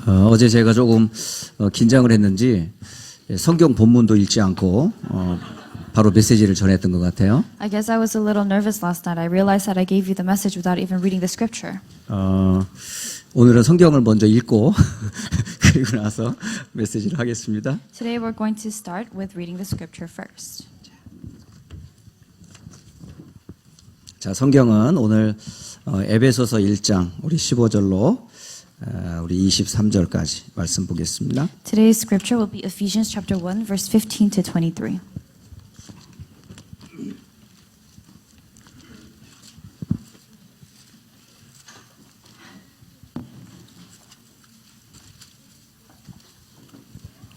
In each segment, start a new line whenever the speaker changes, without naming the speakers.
어제 제가 조금 긴장을 했는지 성경 본문도 읽지 않고 바로 메시지를 전했던 것 같아요.
I guess I was a little nervous last night. I realized that I gave you the message without even reading the scripture.
오늘은 성경을 먼저 읽고 그리고 나서 메시지를 하겠습니다.
Today we're going to start with reading the scripture first.
자, 성경은 오늘 에베소서 1장 우리 15절로 우리 23절까지 말씀 보겠습니다.
Today's scripture will be Ephesians chapter 1 verse 15 to 23.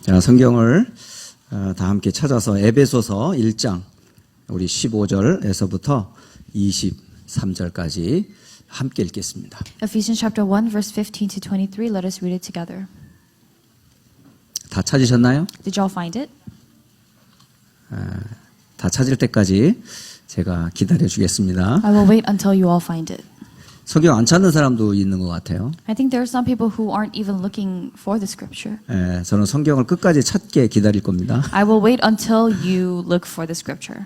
자, 성경을 다 함께 찾아서 에베소서 1장 우리 15절에서부터 23절까지 함께 읽겠습니다.
Ephesians chapter 1 verse 15 to 23. Let us read it together.
다 찾으셨나요?
Did y'all find it?
다 찾을 때까지 제가 기다려 주겠습니다.
I will wait until you all find it.
성경 안 찾는 사람도 있는 것 같아요.
I think there are some people who aren't even looking for the scripture.
저는 성경을 끝까지 찾게 기다릴 겁니다.
I will wait until you look for the scripture.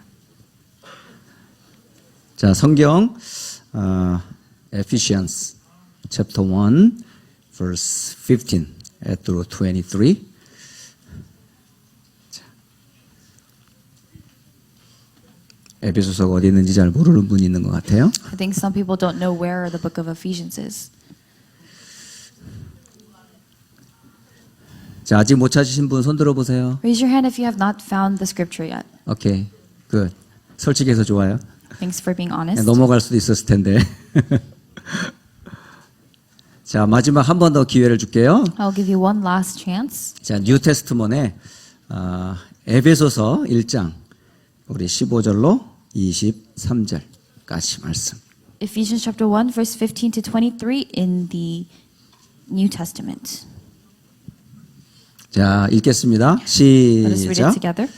자, 성경 Ephesians chapter 1 verse 15 through 23. 에베소서가 어디 있는지 잘 모르는 분이 있는 것 같아요.
I think some people don't know where the book of Ephesians is.
자, 아직 못 찾으신 분 손 들어 보세요.
Raise your hand if you have not found the scripture yet.
오케이, 굿. 솔직해서 좋아요.
Thanks for being honest.
넘어갈 수도 있었을 텐데. 자, 마지막 한 번 더 기회를 줄게요.
I'll give you one last chance.
자, 뉴 테스트먼의 에베소서 1장 우리 15절로 23절까지 말씀.
Ephesians chapter 1 verse 15 to 23 in the New Testament.
자, 읽겠습니다.
Let us read it
시작.
together.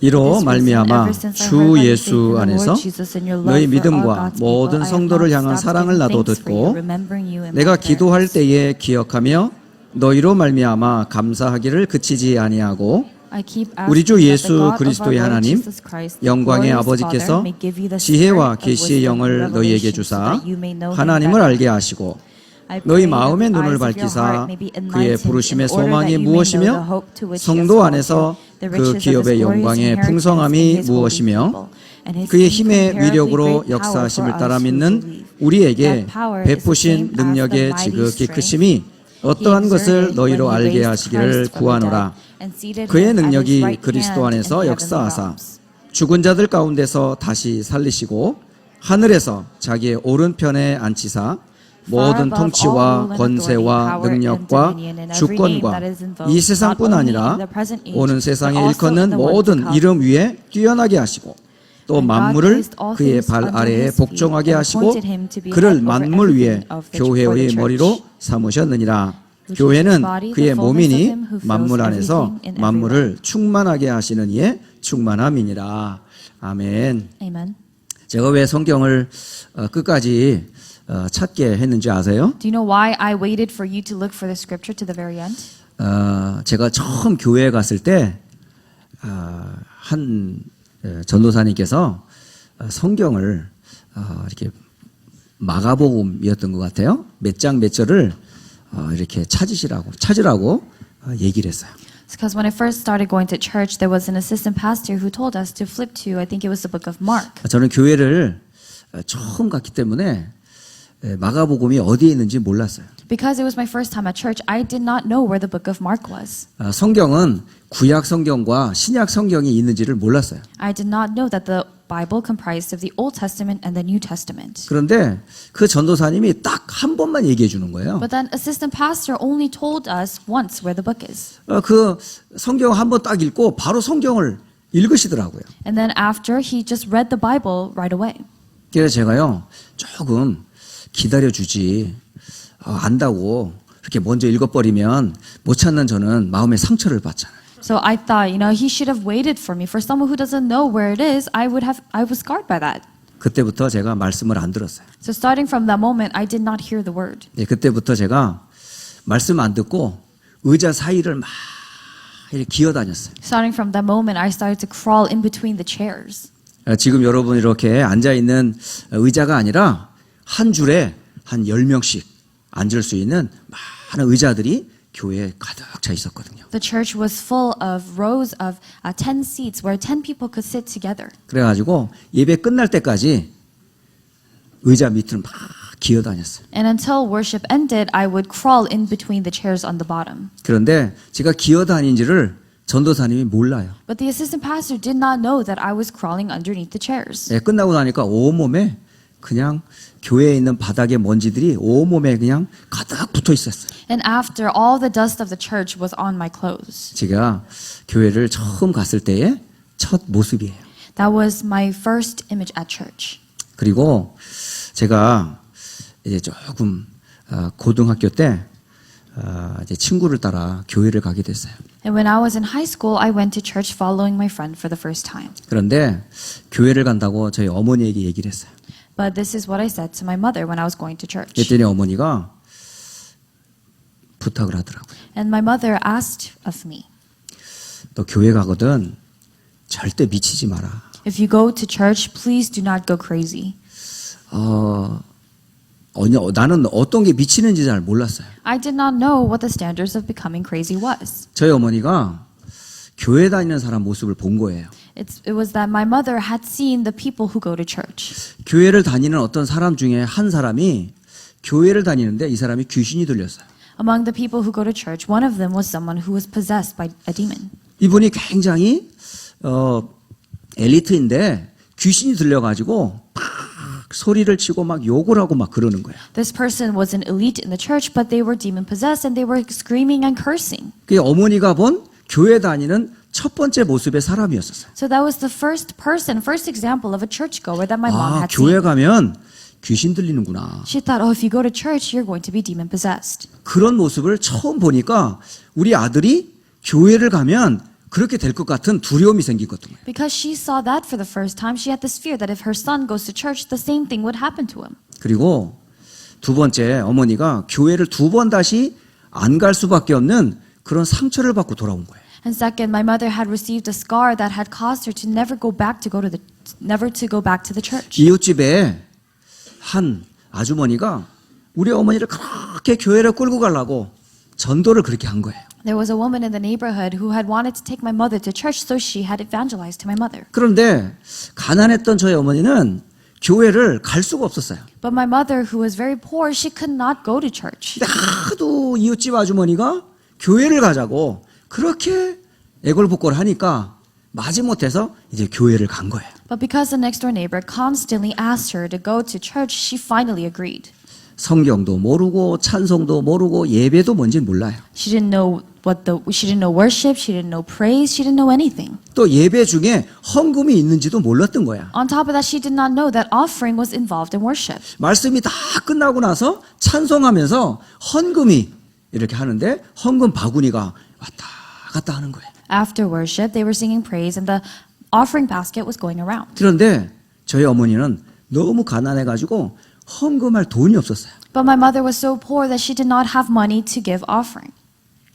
이로 말미암아 주 예수 안에서 너희 믿음과 모든 성도를 향한 사랑을 나도 듣고 내가 기도할 때에 기억하며 너희로 말미암아 감사하기를 그치지 아니하고 우리 주 예수 그리스도의 하나님 영광의 아버지께서 지혜와 계시의 영을 너희에게 주사 하나님을 알게 하시고 너희 마음의 눈을 밝히사 그의 부르심의 소망이 무엇이며 성도 안에서 그 기업의 영광의 풍성함이 무엇이며 그의 힘의 위력으로 역사하심을 따라 믿는 우리에게 베푸신 능력의 지극히 크심이 어떠한 것을 너희로 알게 하시기를 구하노라. 그의 능력이 그리스도 안에서 역사하사 죽은 자들 가운데서 다시 살리시고 하늘에서 자기의 오른편에 앉히사 모든 통치와 권세와 능력과 주권과 이 세상뿐 아니라 오는 세상에 일컫는 모든 이름 위에 뛰어나게 하시고 또 만물을 그의 발 아래에 복종하게 하시고 그를 만물 위에 교회의 머리로 삼으셨느니라. 교회는 그의 몸이니 만물 안에서 만물을 충만하게 하시는 이의 충만함이니라. 아멘.
Amen.
제가 왜 성경을 끝까지 찾게 했는지 아세요?
Do you know why I waited for you to look for the scripture to the very end?
제가 처음 교회에 갔을 때 한 전도사님께서 성경을 이렇게 마가복음이었던 것 같아요. 몇 장 몇 절을 이렇게 찾으라고 얘기를 했어요.
Because when I first started going to church, there was an assistant pastor who told us to flip to, I think it was the book of Mark.
저는 교회를 처음 갔기 때문에 마가복음이 어디에 있는지 몰랐어요.
Because it was my first time at church, I did not know where the book of Mark was.
성경은 구약 성경과 신약 성경이 있는지를 몰랐어요.
I did not know that the Bible comprised of the Old Testament and the New Testament.
그런데 그 전도사님이 딱 한 번만 얘기해 주는 거예요.
But then assistant pastor only told us once where the book is.
그 성경 한 번 딱 읽고 바로 성경을 읽으시더라고요.
And then after, he just read the Bible right away.
그래서 제가요 조금 기다려주지 안다고 이렇게 먼저 읽어버리면 못 찾는 저는 마음에 상처를 받잖아요.
So I thought, he should have waited for me. For someone who doesn't know where it is, I was scarred by that.
그때부터 제가 말씀을 안 들었어요.
So starting from that moment, I did not hear the word.
그때부터 제가 말씀 안 듣고 의자 사이를 막 이렇게 기어다녔어요.
Starting from that moment, I started to crawl in between the chairs.
지금 여러분 이렇게 앉아있는 의자가 아니라 한 줄에 한 10명씩 앉을 수 있는 많은 의자들이 교회에 가득 차 있었거든요.
The church was full of rows of 10 seats where 10 people could sit together.
그래가지고 예배 끝날 때까지 의자 밑을 막 기어다녔어요.
And until worship ended, I would crawl in between the chairs on the bottom.
그런데 제가 기어다닌지를 전도사님이 몰라요.
But the assistant pastor did not know that I was crawling underneath the chairs.
예, 끝나고 나니까 온몸에 그냥 교회에 있는 바닥에 먼지들이 온몸에 그냥 가득 붙어 있었어요.
And after, all the dust of the church was on my clothes.
제가 교회를 처음 갔을 때의 첫 모습이에요.
That was my first image at church.
그리고 제가 이제 조금 고등학교 때 이제 친구를 따라 교회를 가게 됐어요.
And when I was in high school, I went to church following my friend for the first time.
그런데 교회를 간다고 저희 어머니에게 얘기를 했어요.
But this is what I said to my mother when I was going to church.
그랬더니 어머니가 부탁을 하더라고요.
And my mother asked of me,
너 교회 가거든 절대 미치지 마라.
if you go to church, please do not go crazy.
나는 어떤 게 미치는지 잘 몰랐어요.
I did not know what the standards of becoming crazy was.
저희 어머니가 교회 다니는 사람 모습을 본 거예요.
It was that my mother had seen the people who go to church.
교회를 다니는 어떤 사람 중에 한 사람이 교회를 다니는데 이 사람이 귀신이 들렸어요.
Among the people who go to church, one of them was someone who was possessed by a demon.
이분이 굉장히 엘리트인데 귀신이 들려가지고 막 소리를 치고 막 욕을 하고 막 그러는 거예요.
This person was an elite in the church, but they were demon possessed and they were screaming and cursing.
그게 어머니가 본 교회 다니는 첫 번째 모습의 사람이었었어요.
So that was the first example of a churchgoer that my mom had
교회
seen.
가면 귀신 들리는구나.
She thought, if you go to church, you're going to be demon possessed.
그런 모습을 처음 보니까 우리 아들이 교회를 가면 그렇게 될 것 같은 두려움이 생기거든요.
Because she saw that for the first time, she had this fear that if her son goes to church, the same thing would happen to him.
그리고 두 번째 어머니가 교회를 두 번 다시 안 갈 수밖에 없는 그런 상처를 받고 돌아온 거예요.
And second, my mother had received a scar that had caused her to never go back to the church.
이웃집에 한 아주머니가 우리 어머니를 그렇게 교회를 끌고 가려고 전도를 그렇게 한 거예요.
There was a woman in the neighborhood who had wanted to take my mother to church, so she had evangelized to my mother.
그런데 가난했던 저희 어머니는 교회를 갈 수가 없었어요.
But my mother, who was very poor, she could not go to church.
근데 하도 이웃집 아주머니가 교회를 가자고 그렇게 애걸복걸 하니까 마지못해서 이제 교회를 간 거예요.
But because the next door neighbor constantly asked her to go to church, she finally agreed.
성경도 모르고 찬송도 모르고 예배도 뭔지 몰라요.
She didn't know worship, she didn't know praise, she didn't know anything.
또 예배 중에 헌금이 있는지도 몰랐던 거야.
On top of that, she did not know that offering was involved in worship.
말씀이 다 끝나고 나서 찬송하면서 헌금이 이렇게 하는데 헌금 바구니가 왔다 갔다 하는 거예요.
After worship, they were singing praise and the offering basket was going around.
그런데 저희 어머니는 너무 가난해가지고 헌금할 돈이 없었어요.
But my mother was so poor that she did not have money to give offering.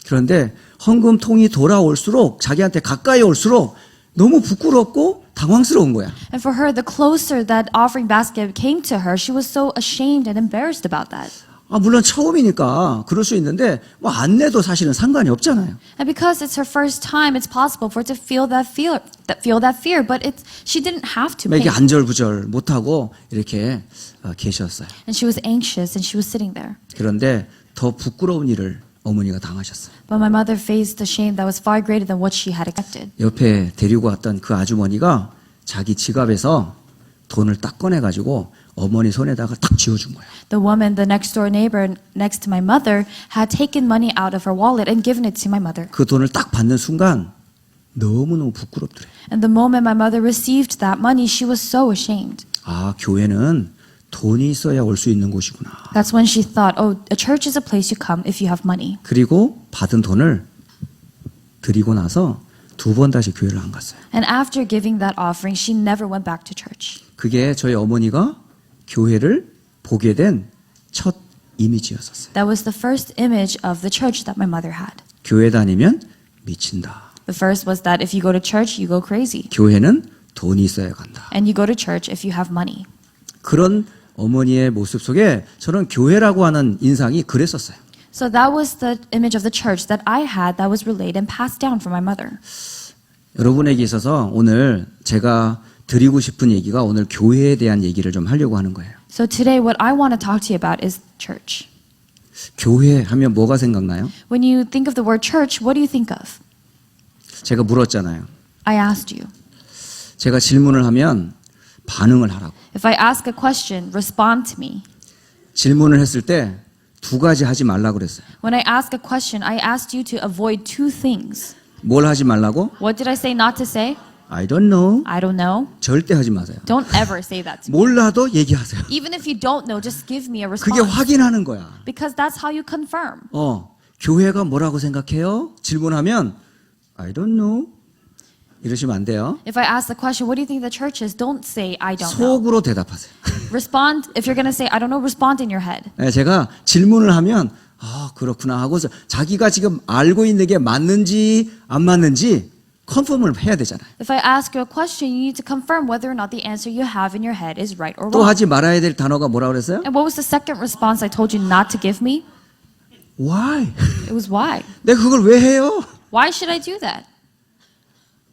그런데 헌금통이 돌아올수록 자기한테 가까이 올수록 너무 부끄럽고 당황스러운 거야.
And for her, the closer that offering basket came to her, she was so ashamed and embarrassed about that.
물론 처음이니까 그럴 수 있는데 뭐 안 내도 사실은 상관이 없잖아요.
And because it's her first time, it's possible for her to feel that fear, but she didn't have to
이게
pay.
안절부절 못하고 이렇게 계셨어요.
And she was anxious and she was sitting there.
그런데 더 부끄러운 일을 어머니가 당하셨어요.
But my mother faced a shame that was far greater than what she had expected.
옆에 데리고 왔던 그 아주머니가 자기 지갑에서 돈을 딱 꺼내가지고 어머니 손에다가 딱 쥐어준 거예요.
The woman, the next door neighbor next to my mother, had taken money out of her wallet and given it to my mother.
그 돈을 딱 받는 순간 너무너무 부끄럽더래.
And the moment my mother received that money, she was so ashamed.
교회는 돈이 있어야 올 수 있는 곳이구나.
That's when she thought, a church is a place you come if you have money.
그리고 받은 돈을 드리고 나서 두 번 다시 교회를 안 갔어요.
And after giving that offering, she never went back to church.
그게 저희 어머니가 교회를 보게 된 첫 이미지였었어요.
That was the first image of the church that my mother had.
교회 다니면 미친다.
The first was that if you go to church, you go crazy.
교회는 돈이 있어야 간다.
And you go to church if you have money.
그런 어머니의 모습 속에 저는 교회라고 하는 인상이 그랬었어요.
So that was the image of the church that I had that was relayed and passed down from my mother.
여러분에게 있어서 오늘 제가 드리고 싶은 얘기가 오늘 교회에 대한 얘기를 좀 하려고 하는 거예요.
So today what I want to talk to you about is church.
교회 하면 뭐가 생각나요?
When you think of the word church, what do you think of?
제가 물었잖아요.
I asked you.
제가 질문을 하면 반응을 하라고.
If I ask a question, respond to me.
질문을 했을 때 두 가지 하지 말라고 그랬어요.
When I ask a question, I asked you to avoid two things.
뭘 하지 말라고?
What did I say not to say?
I don't know.
I don't know.
절대 하지 마세요.
Don't ever say that to me.
몰라도 얘기하세요.
Even if you don't know, just give me a
그게
response.
확인하는 거야.
Because that's how you confirm.
교회가 뭐라고 생각해요? 질문하면 I don't know. 이러시면 안 돼요.
If I ask the question, what do you think the church is? Don't say, I don't know.
속으로 대답하세요.
Respond, if you're going to say, I don't know, respond in your head.
네, 제가 질문을 하면 그렇구나 하고서 자기가 지금 알고 있는 게 맞는지 안 맞는지 컨펌을 해야 되잖아요.
If I ask you a question, you need to confirm whether or not the answer you have in your head is right or
또
wrong.
하지 말아야 될 단어가 뭐라고 그랬어요?
And what was the second response I told you not to give me?
Why?
It was why.
내가 그걸 왜 해요?
Why should I do that?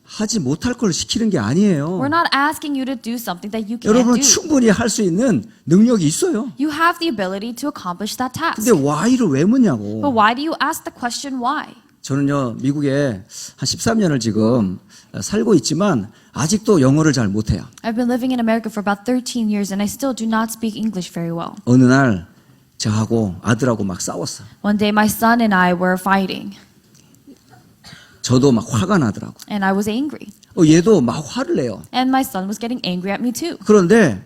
하지 못할 걸 시키는 게 아니에요.
We're not asking you to do something that you can't
여러분
do.
충분히 할 수 있는 능력이 있어요.
You have the ability to accomplish that task.
근데 why를 왜 묻냐고.
But why do you ask the question why?
저는요 미국에 한 13년을 지금 살고 있지만 아직도 영어를 잘 못해요.
I've been living in America for about 13 years and I still do not speak English very well.
어느 날 저하고 아들하고 막 싸웠어.
One day my son and I were fighting
저도 막 화가 나더라고.
and I was angry.
얘도 막 화를 내요.
And my son was getting angry at me too.
그런데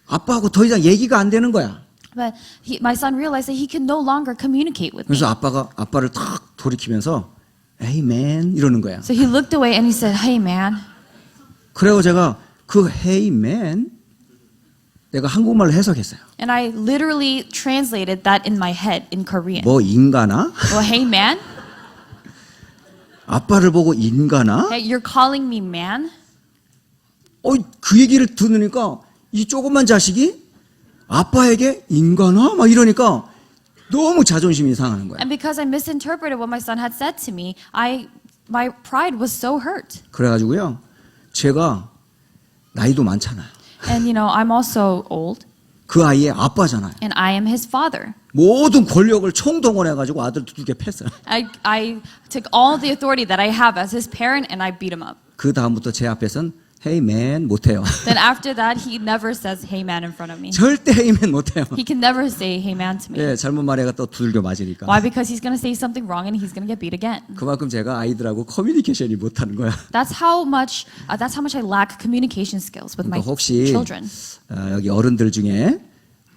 아빠하고 더 이상 얘기가 안 되는 거야.
But my son realized that he could no longer communicate with me.
그래서 아빠를 탁 돌이키면서 Hey man 이러는 거야.
So he looked away and he said, "Hey man."
그래고 제가 그 Hey man 내가 한국말로 해석했어요.
And I literally translated that in my head in Korean.
뭐 인간아?
Well, hey man,
아빠를 보고 인간아?
hey, you're calling me man?
그 얘기를 들으니까 이 조그만 자식이 아빠에게 인간아? 막 이러니까 너무 자존심이 상하는 거야.
And because I misinterpreted what my son had said to me, my pride was so hurt.
그래가지고요, 제가 나이도 많잖아요.
And you know, I'm also old,
그 아이의 아빠잖아요.
and I am his father.
모든 권력을 총동원해가지고 아들 두들겨 팼어요.
I took all the authority that I have as his parent and I beat him up.
그 다음부터 제 앞에선 Hey man 못해요.
Then after that, he never says hey man in front of me.
절대 Hey man 못해요.
He can never say hey man to me.
예, 잘못 말해가 또 두들겨 맞으니까.
Why? Because he's going to say something wrong and he's going to get beat again.
그만큼 제가 아이들하고 커뮤니케이션이 못하는 거야.
That's how much I lack communication skills with my
그러니까 혹시
children.
여기 어른들 중에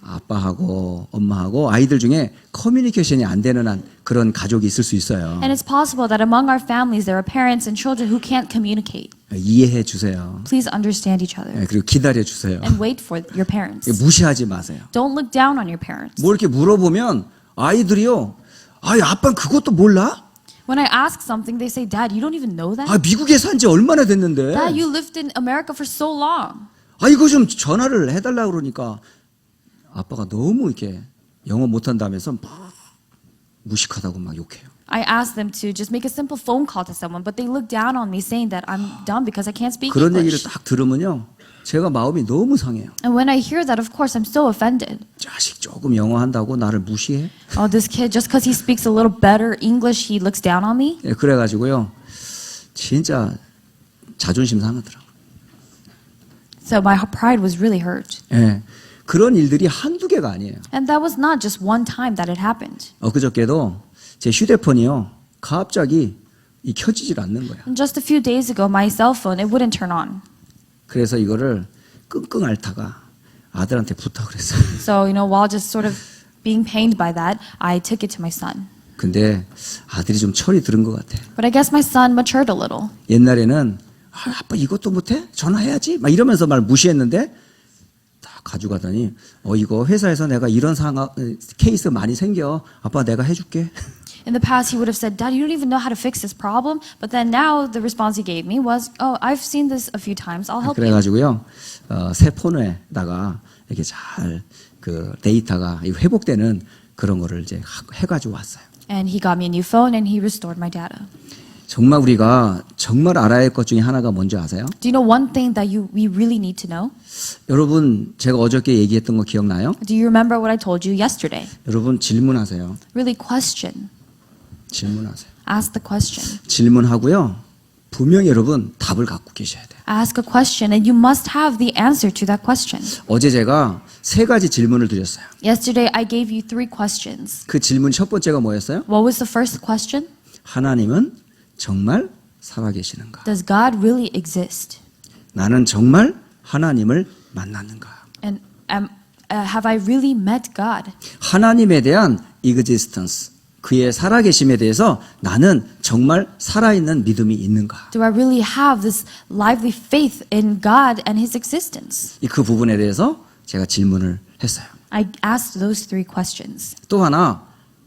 아빠하고 엄마하고 아이들 중에 커뮤니케이션이 안 되는 한 그런 가족이 있을 수 있어요.
And it's possible that among our families there are parents and children who can't communicate.
이해해 주세요.
Please understand each other
예, 그리고 기다려 주세요.
and wait for your parents.
무시하지 마세요.
Don't look down on your parents.
뭐 이렇게 물어보면 아이들이요. 아빠는 그것도 몰라?
When I ask something, they say, "Dad, you don't even know that?
미국에 산 지 얼마나 됐는데?
Dad, you lived in America for so long.
이거 좀 전화를 해달라고 그러니까 아빠가 너무 이렇게 영어 못한다면서 막 무식하다고 막 욕해요.
I asked them to just make a simple phone call to someone, but they look down on me saying that I'm dumb because I can't speak
그런 얘기를
English.
딱 들으면요. 제가 마음이 너무 상해요.
And when I hear that, of course, I'm so offended.
자식 조금 영어 한다고 나를 무시해?
Oh, this kid, just because he speaks a little better English, he looks down on me?
예, 그래가지고요. 진짜 자존심 상하더라고요.
So my pride was really hurt.
예, 그런 일들이 한두 개가 아니에요.
And that was not just one time that it happened.
엊그저께도 제 휴대폰이요. 갑자기 켜지질 않는 거야.
And just a few days ago, my cell phone, it wouldn't turn on.
그래서 이거를 끙끙 앓다가 아들한테 부탁을 했어요.
So, you know, while just sort of being pained by that, I took it to my son.
근데 아들이 좀 철이 들은 것 같아.
But I guess my son matured a little.
옛날에는 아빠 이것도 못해? 전화해야지? 막 이러면서 말 무시했는데 딱 가져가더니 이거 회사에서 내가 이런 상황 케이스 많이 생겨. 아빠 내가 해줄게.
In the past, he would have said, Dad, you don't even know how to fix this problem. But then now the response he gave me was, oh, I've seen this a few times. I'll help you.
그래가지고요 새 폰에다가 이렇게 잘 그 데이터가 회복되는 그런 거를 이제 해가지고 왔어요.
And he got me a new phone and he restored my data.
정말 우리가 정말 알아야 할 것 중에 하나가 뭔지 아세요?
Do you know one thing that we really need to know?
여러분 제가 어저께 얘기했던 거 기억나요?
Do you remember what I told you yesterday?
여러분 질문하세요.
Really question.
질문하세요.
Ask the question.
질문하고요. 분명히 여러분 답을 갖고 계셔야 돼요.
Ask a question and you must have the answer to that question.
어제 제가 3가지 질문을 드렸어요.
Yesterday I gave you 3 questions.
그 질문 첫 번째가 뭐였어요?
What was the first question?
하나님은 정말 살아계시는가?
Does God really exist?
나는 정말 하나님을 만났는가?
And have I really met God?
하나님에 대한 existence, 그의 살아계심에 대해서 나는 정말 살아있는 믿음이 있는가?
Do I really have this lively faith in God and His existence?
그 부분에 대해서 제가 질문을 했어요.
I asked those 3 questions.
또 하나,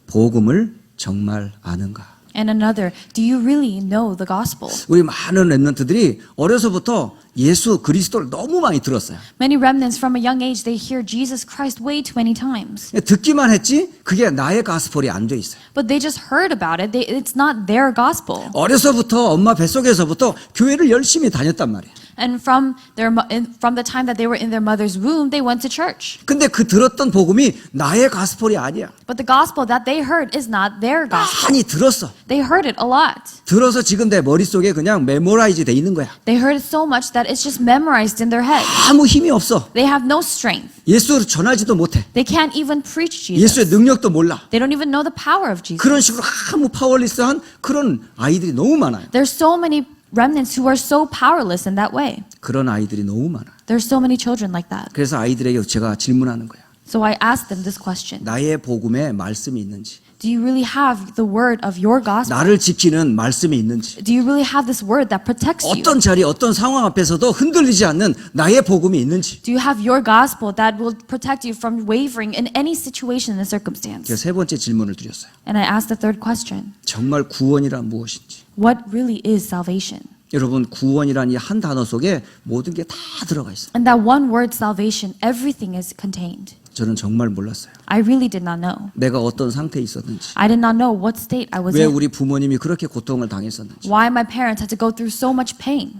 복음을 정말 아는가?
And another, do you really know the gospel?
우리 많은 랩런트들이 어려서부터 예수 그리스도를 너무 많이 들었어요.
Many remnants from a young age, they hear Jesus Christ way too many times.
듣기만 했지 그게 나의 가스펠이 안 돼 있어요.
But they just heard about it. It's not their gospel.
어려서부터 엄마 뱃속에서부터 교회를 열심히 다녔단 말이에요.
And from the time that they were in their mother's womb, they went to church.
근데 그 들었던 복음이 나의 가스펠이 아니야.
But the gospel that they heard is not their gospel.
많이 들었어.
They heard it a lot.
들어서 지금 내 머릿속에 그냥 메모라이즈 돼 있는 거야.
They heard it so much that it's just memorized in their head.
아무 힘이 없어.
They have no strength.
예수를 전하지도 못해.
They can't even preach
예수의
Jesus.
능력도 몰라.
They don't even know the power of Jesus.
그런 식으로 아무 파워리스한 그런 아이들이 너무 많아요.
There's so many remnants who are so powerless in that way.
그런 아이들이 너무 많아.
There's so many children like that.
그래서 아이들에게 제가 질문하는 거야.
So I asked them this question.
나의 복음에 말씀이 있는지,
Do you really have the word of your gospel?
나를 지키는 말씀이 있는지,
Do you really have this word that protects you?
어떤 자리, 어떤 상황 앞에서도 흔들리지 않는 나의 복음이 있는지.
Do you have your gospel that will protect you from wavering in any situation and circumstance?
제가 3번째 질문을 드렸어요.
And I asked the third question.
정말 구원이란 무엇인지.
What really is salvation?
여러분 구원이란 이 한 단어 속에 모든 게 다 들어가 있어요.
And that one word salvation, everything is contained.
저는 정말 몰랐어요.
I really did not know.
내가 어떤 상태에 있었는지,
I did not know what state I was
왜
in.
우리 부모님이 그렇게 고통을 당했었는지,
Why my parents had to go through so much pain.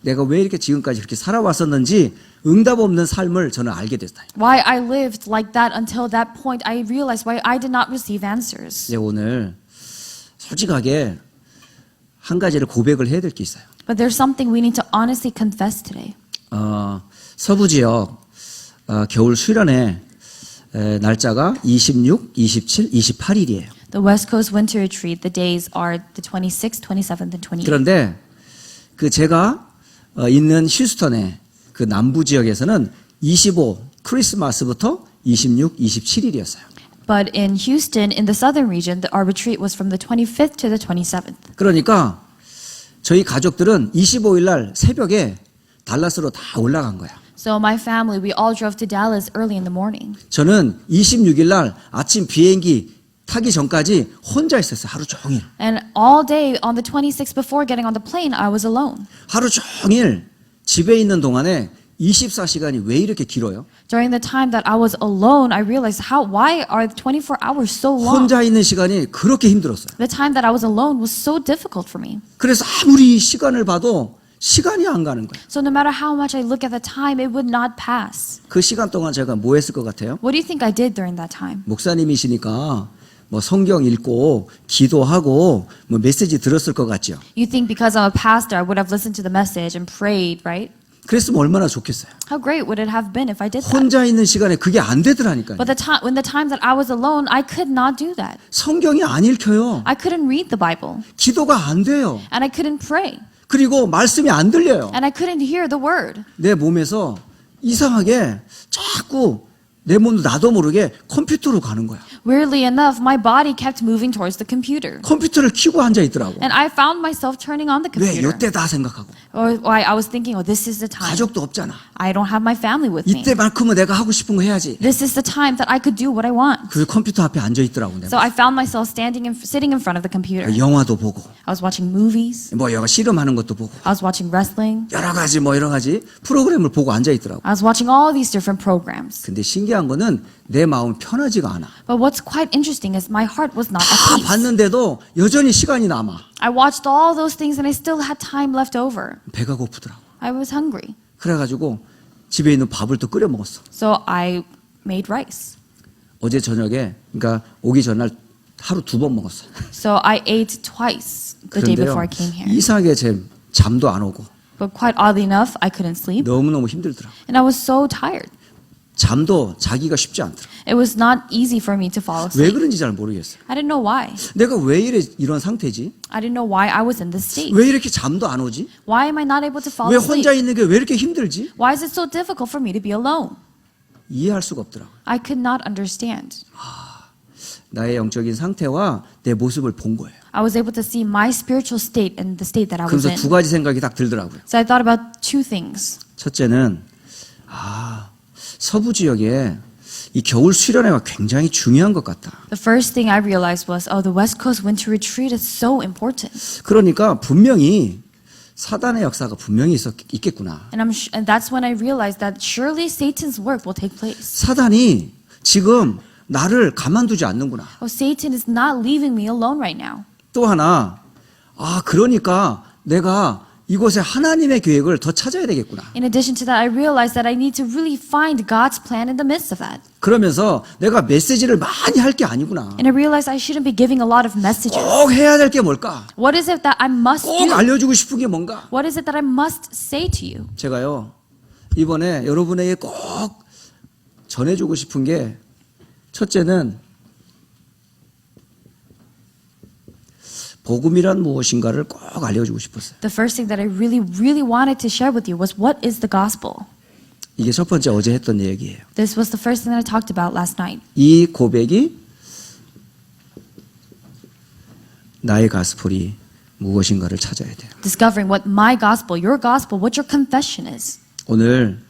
내가 왜 이렇게 지금까지 그렇게 살아왔었는지 응답 없는 삶을 저는 알게 됐다.
Why I lived like that until that point, I realized why I did not receive answers.
오늘 솔직하게 한 가지를 고백을 해야 될 게 있어요.
But there's something we need to honestly confess today.
서부 지역 겨울 수련회 날짜가 26, 27, 28일이에요.
The West Coast Winter Retreat, the days are the 26th, 27th, and 28th.
그런데 그 제가 있는 휴스턴의 그 남부 지역에서는 25 크리스마스부터 26, 27일이었어요.
But in Houston, in the southern region, our retreat was from the 25th to the 27th.
그러니까 저희 가족들은 25일 날 새벽에 달라스로 다 올라간 거야.
So my family, we all drove to Dallas early in the morning.
저는 26일 날 아침 비행기 타기 전까지 혼자 있었어요. 하루 종일.
And all day on the 26th before getting on the plane, I was alone.
하루 종일 집에 있는 동안에 24시간이 왜 이렇게 길어요?
During the time that I was alone, I realized why are 24 hours so long?
혼자 있는 시간이 그렇게 힘들었어요.
The time that I was alone was so difficult for me.
그래서 아무리 시간을 봐도 시간이 안 가는 거예요.
So no matter how much I look at the time, it would not pass.
그 시간 동안 제가 뭐 했을 것 같아요?
What do you think I did during that time?
목사님이시니까 뭐 성경 읽고 기도하고 뭐 메시지 들었을 것 같죠.
You think because I'm a pastor, I would have listened to the message and prayed, right?
그랬으면 얼마나 좋겠어요.
How great would it have been if I did that?
혼자 있는 시간에 그게 안 되더라니까요.
But when the time that I was alone, I could not do that.
성경이 안 읽혀요.
I couldn't read the Bible.
기도가 안 돼요.
And I couldn't pray.
그리고 말씀이 안 들려요.
And I couldn't hear the word.
내 몸에서 이상하게 자꾸 내 몸도 나도 모르게 컴퓨터로 가는 거야.
Weirdly enough, my body kept moving towards the computer.
컴퓨터를 켜고 앉아 있더라고.
And I found myself turning on the
왜
computer.
이때다 생각하고.
Or I was thinking, oh, this is the time.
가족도 없잖아.
I don't have my family with me.
이때만큼은 내가 하고 싶은 거 해야지.
This is the time that I could do what I want.
그 컴퓨터 앞에 앉아 있더라고. 내가.
So I found myself sitting in front of the computer.
영화도 보고,
I was watching movies.
뭐 영화 씨름하는 것도 보고,
I was watching wrestling.
여러 가지 프로그램을 보고 앉아 있더라고.
I was watching all these different programs.
근데 신기한 거는 내 마음 편하지가 않아.
But what's quite interesting is my heart was not at
다
peace.
봤는데도 여전히 시간이 남아.
I watched all those things and I still had time left over.
배가 고프더라고.
I was hungry.
그래가지고 집에 있는 밥을 또 끓여 먹었어.
So I made rice.
어제 저녁에, 그러니까 오기 전날 하루 2번 먹었어.
So I ate twice the day
그런데요,
before I came here.
이상하게 잠도 안 오고
But quite oddly enough, I couldn't sleep.
너무너무 힘들더라고.
And I was so tired.
잠도 자기가 쉽지 않더라고.
It was not easy for me to fall
왜
asleep.
그런지 잘 모르겠어요.
I didn't know why.
내가 왜 이런 상태지?
I didn't know why I was in this state.
왜 이렇게 잠도 안 오지?
Why am I not able to fall
왜
asleep?
혼자 있는 게 왜 이렇게 힘들지?
Why is it so difficult for me to be alone?
이해할 수가 없더라고.
I could not understand.
나의 영적인 상태와 내 모습을 본 거예요.
I was able to see my spiritual state and the state that I was
그래서
in.
두 가지 생각이 딱 들더라고요.
So I thought about two things.
첫째는 서부 지역에 이 겨울 수련회가 굉장히 중요한 것 같다.
The first thing I realized was, oh, the West Coast Winter Retreat is so important.
그러니까 분명히 사단의 역사가 분명히 있겠구나.
And that's when I realized that surely Satan's work will take place.
사단이 지금 나를 가만두지 않는구나.
Oh, Satan is not leaving me alone right now.
또 하나, 그러니까 내가 이곳에 하나님의 계획을 더 찾아야 되겠구나.
In addition to that, I realized that I need to really find God's plan in the midst of that.
그러면서 내가 메시지를 많이 할 게 아니구나.
And I realized I shouldn't be giving a lot of messages.
꼭 해야 될 게 뭘까?
What is it that I must
꼭
do?
알려주고 싶은 게 뭔가?
What is it that I must say to you?
제가요, 이번에 여러분에게 꼭 전해주고 싶은 게 첫째는 복음이란 무엇인가를 꼭 알려주고 싶었어요.
The first thing that I really wanted to share with you was what is the gospel?
이게 첫 번째 어제 했던 얘기예요.
This was the first thing that I talked about last night.
이 고백이 나의 가스펠이 무엇인가를 찾아야 돼요.
Discovering what my gospel, your gospel, what your confession is.
오늘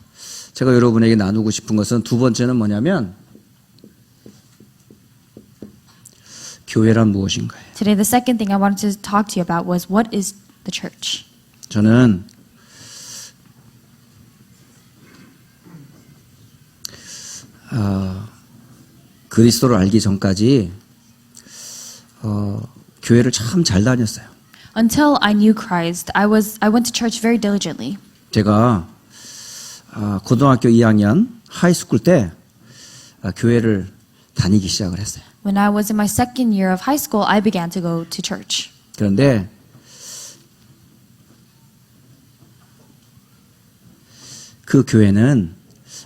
제가 여러분에게 나누고 싶은 것은 두 번째는 뭐냐면 교회란 무엇인가요?
Today, the second thing I wanted to talk to you about was what is the church?
저는 그리스도를 알기 전까지 교회를 참 잘 다녔어요.
Until I knew Christ, I went to church very diligently.
제가 고등학교 2학년 하이스쿨 때 교회를 다니기 시작을 했어요.
When I was in my second year of high school, I began to go to church.
그런데 그 교회는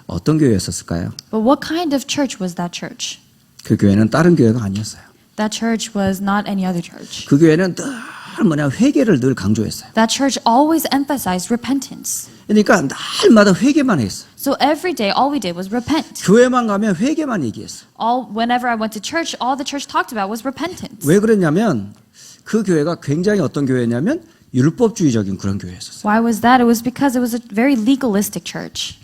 어떤 교회였었을까요?
But what kind of church was that church?
그 교회는 다른 교회가 아니었어요.
That church was not any other church.
그 교회는 늘 회개를 늘 강조했어요.
That church always emphasized repentance.
그러니까 날마다 회개만 했어.
So every day, all we did was repent.
교회만 가면 회개만 얘기했어.
Whenever I went to church, all the church talked about was repentance.
왜 그랬냐면 그 교회가 굉장히 어떤 교회냐면 율법주의적인 그런 교회였었어요.
Why was that? It was because it was a very legalistic church.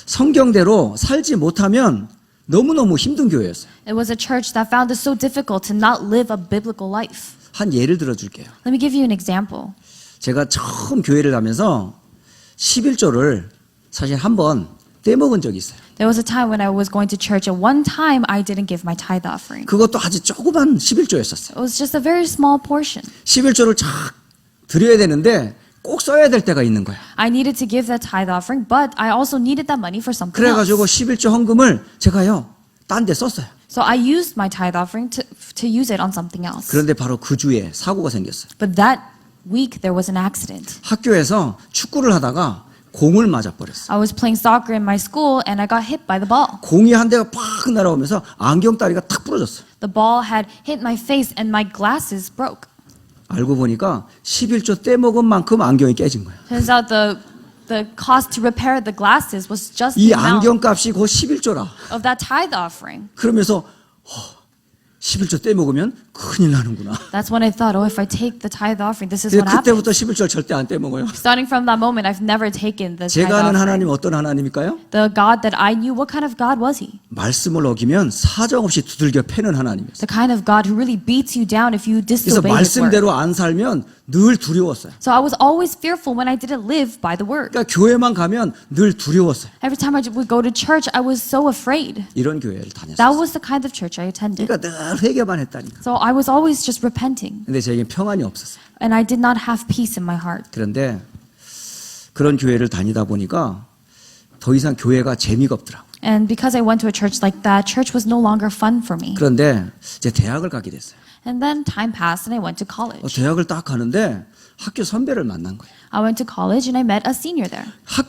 성경대로 살지 못하면 너무너무 힘든 교회였어요.
It was a church that found it so difficult to not live a biblical life.
한 예를 들어줄게요.
Let me give you an example.
제가 처음 교회를 가면서 11조를 사실 한 번 떼먹은 적이 있어요.
There was a time when I was going to church and one time I didn't give my tithe offering.
그것도 아주 조그만 11조였었어요.
It was just a very small portion.
11조를 쫙 드려야 되는데 꼭 써야 될 때가 있는 거야.
I needed to give that tithe offering, but I also needed that money for something
그래가지고
else.
11조 헌금을 제가요 딴 데 썼어요.
So I used my tithe offering to use it on something else.
그런데 바로 그 주에 사고가 생겼어요.
But that week there was an accident.
학교에서 축구를 하다가 공을 맞아버렸어요.
I was playing soccer in my school and I got hit by the ball.
공이 한 대가 팍 날아오면서 안경다리가 탁 부러졌어요.
The ball had hit my face and my glasses broke.
알고 보니까 11조 떼먹은 만큼 안경이 깨진 거예요.
Turns out the The cost to repair the glasses was just
이
the amount
안경값이 곧 11조라.
of that tithe offering.
그러면서 11조 떼먹으면 큰일 나는구나.
That's when I thought, oh, if I take the tithe offering, this is what happens.
그때부터 11조를 절대 안 떼먹어요.
Starting from that moment, I've never taken the tithe
제가 아는
offering.
하나님 어떤 하나님일까요?
The God that I knew, what kind of God was he?
말씀을 어기면 사정없이 두들겨 패는 하나님이었어요.
The kind of God who really beats you down if you
그래서
disobey his word.
말씀대로 안 살면 늘 두려웠어요.
So I was always fearful when I didn't live by the word.
그러니까 교회만 가면 늘 두려웠어요.
Every time I would go to church, I was so afraid.
이런 교회를
That
다녔어요.
was the kind of church I attended.
그러니까 늘 회개만 했다니까.
So I was always just repenting.
근데 제게 평안이 없었어요.
And I did not have peace in my heart.
그런데 그런 교회를 다니다 보니까 더 이상 교회가 재미가 없더라고요.
And because I went to a church like that, church was no longer fun for me.
그런데 이제 대학을 가게 됐어요.
And then time passed and I went to college.
대학을 딱 가는데 학교 선배를 만난 거예요.
I went to college and I met a senior there.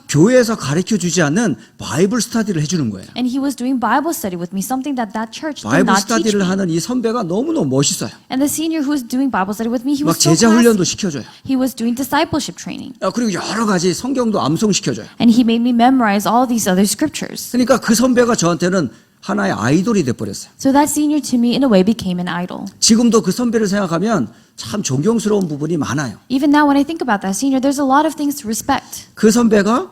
교회에서 가르쳐 주지 않는 바이블 스터디를 해주는 거예요.
And he was doing Bible study with me, something that that church did
바이블
not teach
스터디를
me.
하는 이 선배가 너무너무 멋있어요.
And the senior who was doing Bible study with me, he
막
was so
제자 훈련도
classy.
시켜줘요.
He was doing discipleship training.
그리고 여러 가지 성경도 암송시켜줘요.
And he made me memorize all these other scriptures.
그러니까 그 선배가 저한테는 하나의 아이돌이 돼버렸어요.
So that senior to me in a way became an idol.
지금도 그 선배를 생각하면 참 존경스러운 부분이 많아요.
Even now when I think about that senior, there's a lot of things to respect.
그 선배가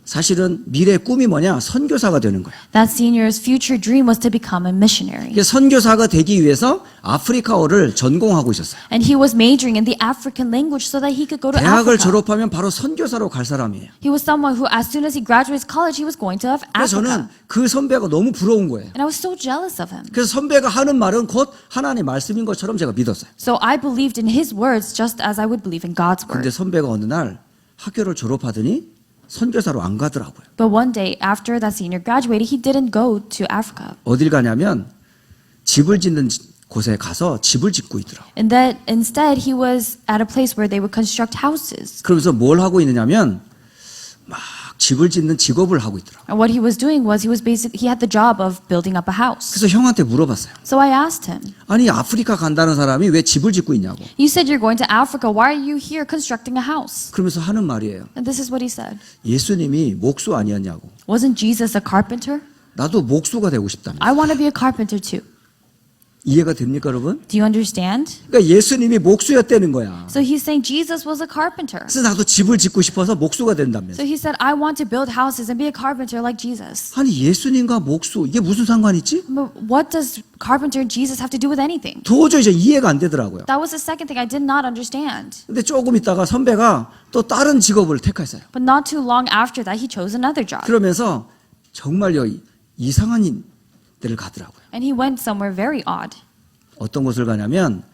사실은 미래의 꿈이 뭐냐? 선교사가 되는 거예요.
That senior's future dream was to become a missionary.
선교사가 되기 위해서 아프리카어를 전공하고 있었어요.
And he was majoring in the African language so that he could go to
대학을
Africa.
졸업하면 바로 선교사로 갈 사람이에요.
He was someone who, as soon as he graduated college, he was going to
그래서 저는
Africa.
그 선배가 너무 부러운 거예요.
And I was so jealous of him.
그래서 선배가 하는 말은 곧 하나님의 말씀인 것처럼 제가 믿었어요.
So I believed in his words just as I would believe in God's
근데
word.
선배가 어느 날 학교를 졸업하더니 선교사로 안 가더라고요.
But one day, after that senior graduated, he didn't go to Africa.
어딜 가냐면 집을 짓는 곳에 가서 집을 짓고 있더라고요.
And that instead, he was at a place where they would construct houses.
그러면서 뭘 하고 있느냐면 막 집을 짓는 직업을 하고 있더라고요.
And what he was doing was he had the job of building up a house.
그래서 형한테 물어봤어요.
So I asked him,
아니 아프리카 간다는 사람이 왜 집을 짓고 있냐고.
you said you're going to Africa. Why are you here constructing a house?
그러면서 하는 말이에요.
And this is what he said.
예수님이 목수 아니었냐고.
Wasn't Jesus a carpenter?
나도 목수가 되고 싶다며.
I want to be a carpenter too.
이해가 됩니까 여러분?
Do you understand?
그러니까 예수님이 목수였다는 거야.
So he's saying Jesus was a carpenter.
그래서 나도 집을 짓고 싶어서 목수가 된다면서.
So he said, I want to build houses and be a carpenter like Jesus.
아니 예수님과 목수 이게 무슨 상관 있지?
But what does carpenter and Jesus have to do with anything?
도저히 이제 이해가 안 되더라고요.
That was the second thing I did not understand.
근데 조금 있다가 선배가 또 다른 직업을 택했어요.
But not too long after that, he chose another job.
그러면서 정말요 이상한 데를 가더라고요.
And he went somewhere very odd.
어떤 곳을 가냐면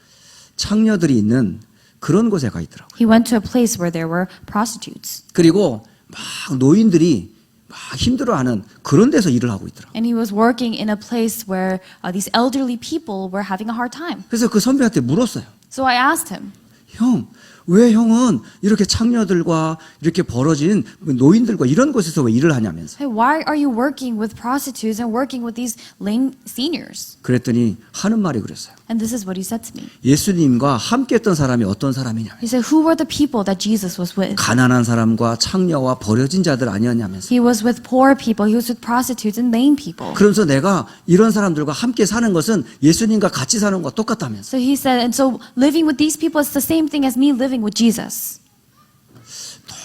창녀들이 있는 그런 곳에 가 있더라고요.
He went to a place where there were prostitutes.
그리고 막 노인들이 막 힘들어하는 그런 데서 일을 하고 있더라고요.
And he was working in a place where these elderly people were having a hard time.
그래서 그 선배한테 물었어요.
So I asked him,
형, 왜 형은 이렇게 창녀들과 이렇게 벌어진 노인들과 이런 곳에서 왜 일을 하냐면서.
hey, why are you working with prostitutes and working with these lame seniors?
그랬더니 하는 말이 그랬어요.
And this is what he said to me.
예수님과 함께 했던 사람이 어떤 사람이냐면
He said, who were the people that Jesus was with?
가난한 사람과 창녀와 버려진 자들 아니었냐면서.
He was with poor people, he was with prostitutes and lame people.
그러면서 내가 이런 사람들과 함께 사는 것은 예수님과 같이 사는 것과 똑같다면서.
So he said, and so living with these people is the same thing as me living with Jesus.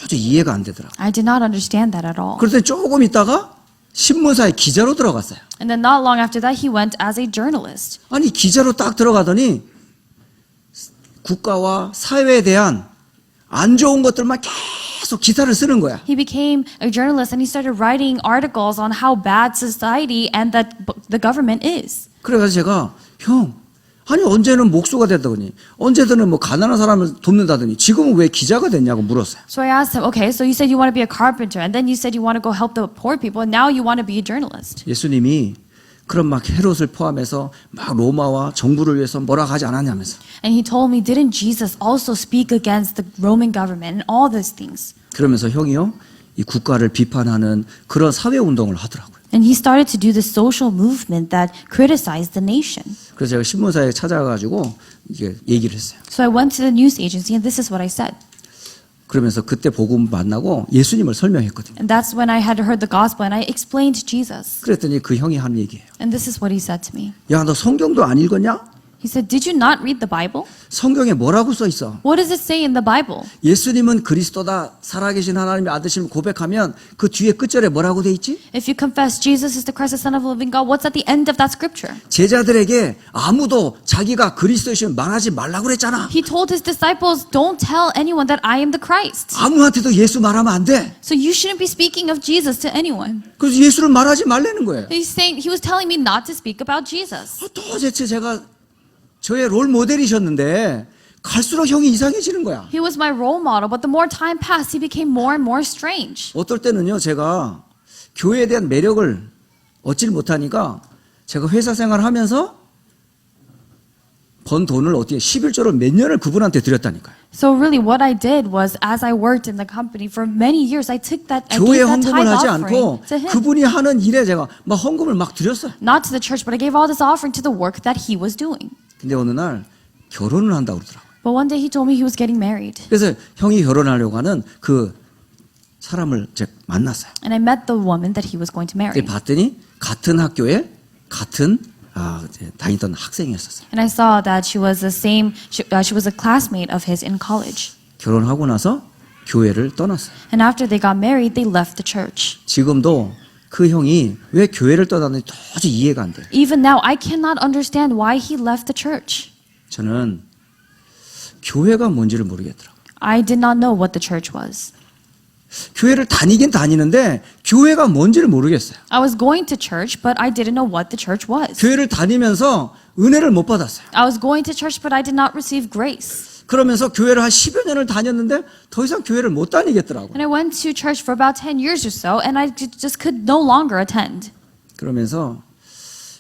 도저히 이해가 안 되더라고요.
I did not understand that at all.
그랬더니 조금 있다가 신문사에 기자로 들어갔어요.
And then not long after that, he went as a journalist.
아니 기자로 딱 들어가더니 국가와 사회에 대한 안 좋은 것들만 계속 기사를 쓰는 거야.
He became a journalist and he started writing articles on how bad society and that the government is.
그래서 제가 형 아니 언제는 목수가 됐다더니 언제든 뭐 가난한 사람을 돕는다더니 지금은 왜 기자가 됐냐고 물었어요.
So I asked him, okay, so you said you want to be a carpenter and then you said you want to go help the poor people and now you want to be a journalist.
예수님이 그런 막 헤롯을 포함해서 막 로마와 정부를 위해서 뭐라 하지 않았냐면서.
And he told me, didn't Jesus also speak against the Roman government and all those things?
그러면서 형이요 이 국가를 비판하는 그런 사회 운동을 하더라고요.
And he started to do the social movement that criticized the nation.
그래서 제가 신문사에 찾아가지고 이게 얘기를 했어요.
So I went to the news agency and this is what I said.
그러면서 그때 복음 만나고 예수님을 설명했거든요.
And that's when I had heard the gospel and I explained Jesus.
그랬더니 그 형이 한 얘기예요.
And this is what he said to me.
야, 너 성경도 안 읽었냐?
He said, did you not read the Bible?
성경에 뭐라고 써 있어?
What does it say in the Bible?
예수님은 그리스도다, 살아계신 하나님의 아들심을 고백하면 그 뒤에 끝절에 뭐라고 돼 있지?
If you confess Jesus is the Christ, the Son of the living God, what's at the end of that scripture?
제자들에게 아무도 자기가 그리스도이시면 말하지 말라고 그랬잖아.
He told his disciples, don't tell anyone that I am the Christ.
아무한테도 예수 말하면 안 돼.
So you shouldn't be speaking of Jesus to anyone.
그래서 예수를 말하지 말라는 거예요.
He was telling me not to speak about Jesus.
도대체 제가 저의 롤 모델이셨는데 갈수록 형이 이상해지는 거야.
He was my role model, but the more time passed, he became more and more strange.
어떨 때는요, 제가 교회에 대한 매력을 얻질 못하니까 제가 회사 생활하면서 번 돈을 어떻게 11조를 몇 년을 그분한테 드렸다니까요.
So really what I did was as I worked in the company for many years, I took that I
교회
gave that
헌금을
tithe
하지
offering
않고
to him.
그분이 하는 일에 제가 막 헌금을 막 드렸어요.
Not to the church, but I gave all this offering to the work that he was doing.
근데 어느 날 결혼을 한다고 그러더라고요.
But one day he told me he was getting married.
그래서 형이 결혼하려고 하는 그 사람을 제가 만났어요.
And I met the woman that he was going to marry.
근데 봤더니 같은 학교에 같은 다니던 학생이었었어요.
And I saw that she was she was a classmate of his in college.
결혼하고 나서 교회를 떠났어요.
And after they got married, they left the church.
지금도 그 형이 왜 교회를 떠났는지 도저히 이해가 안 돼요.
Even now, I cannot understand why he left the church.
저는 교회가 뭔지를 모르겠더라고요.
I did not know what the church was.
교회를 다니긴 다니는데 교회가 뭔지를 모르겠어요.
I was going to church, but I didn't know what the church was.
교회를 다니면서 은혜를 못 받았어요.
I was going to church, but I did not receive grace.
그러면서 교회를 한 10여 년을 다녔는데 더 이상 교회를 못 다니겠더라고요.
And I went to church for about 10 years or so, and I just could no longer attend.
그러면서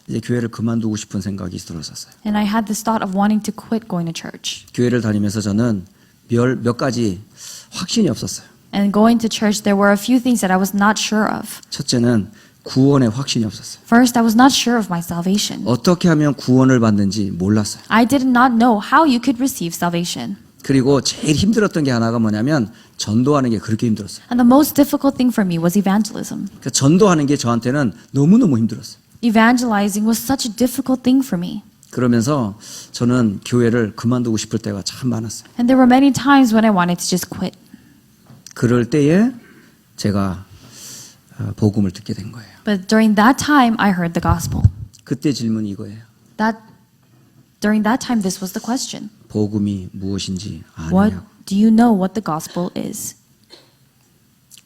이제 교회를 그만두고 싶은 생각이 들었었어요.
And I had this thought of wanting to quit going to church.
교회를 다니면서 저는 몇 가지 확신이 없었어요.
And going to church, there were a few things that I was not sure of.
첫째는 구원의 확신이 없었어요.
First, I was not sure of my salvation.
어떻게 하면 구원을 받는지 몰랐어요.
I did not know how you could receive salvation.
그리고 제일 힘들었던 게 하나가 뭐냐면 전도하는 게 그렇게 힘들었어요.
And the most difficult thing for me was evangelism.
그러니까 전도하는 게 저한테는 너무너무 힘들었어요.
Evangelizing was such a difficult thing for me.
그러면서 저는 교회를 그만두고 싶을 때가 참 많았어요.
And there were many times when I wanted to just quit.
그럴 때에 제가 복음을 듣게 된 거예요.
But during that time, I heard the gospel.
그때 질문이 이거예요.
During that time, this was the question.
복음이 무엇인지
What
아느냐고.
do you know what the gospel is?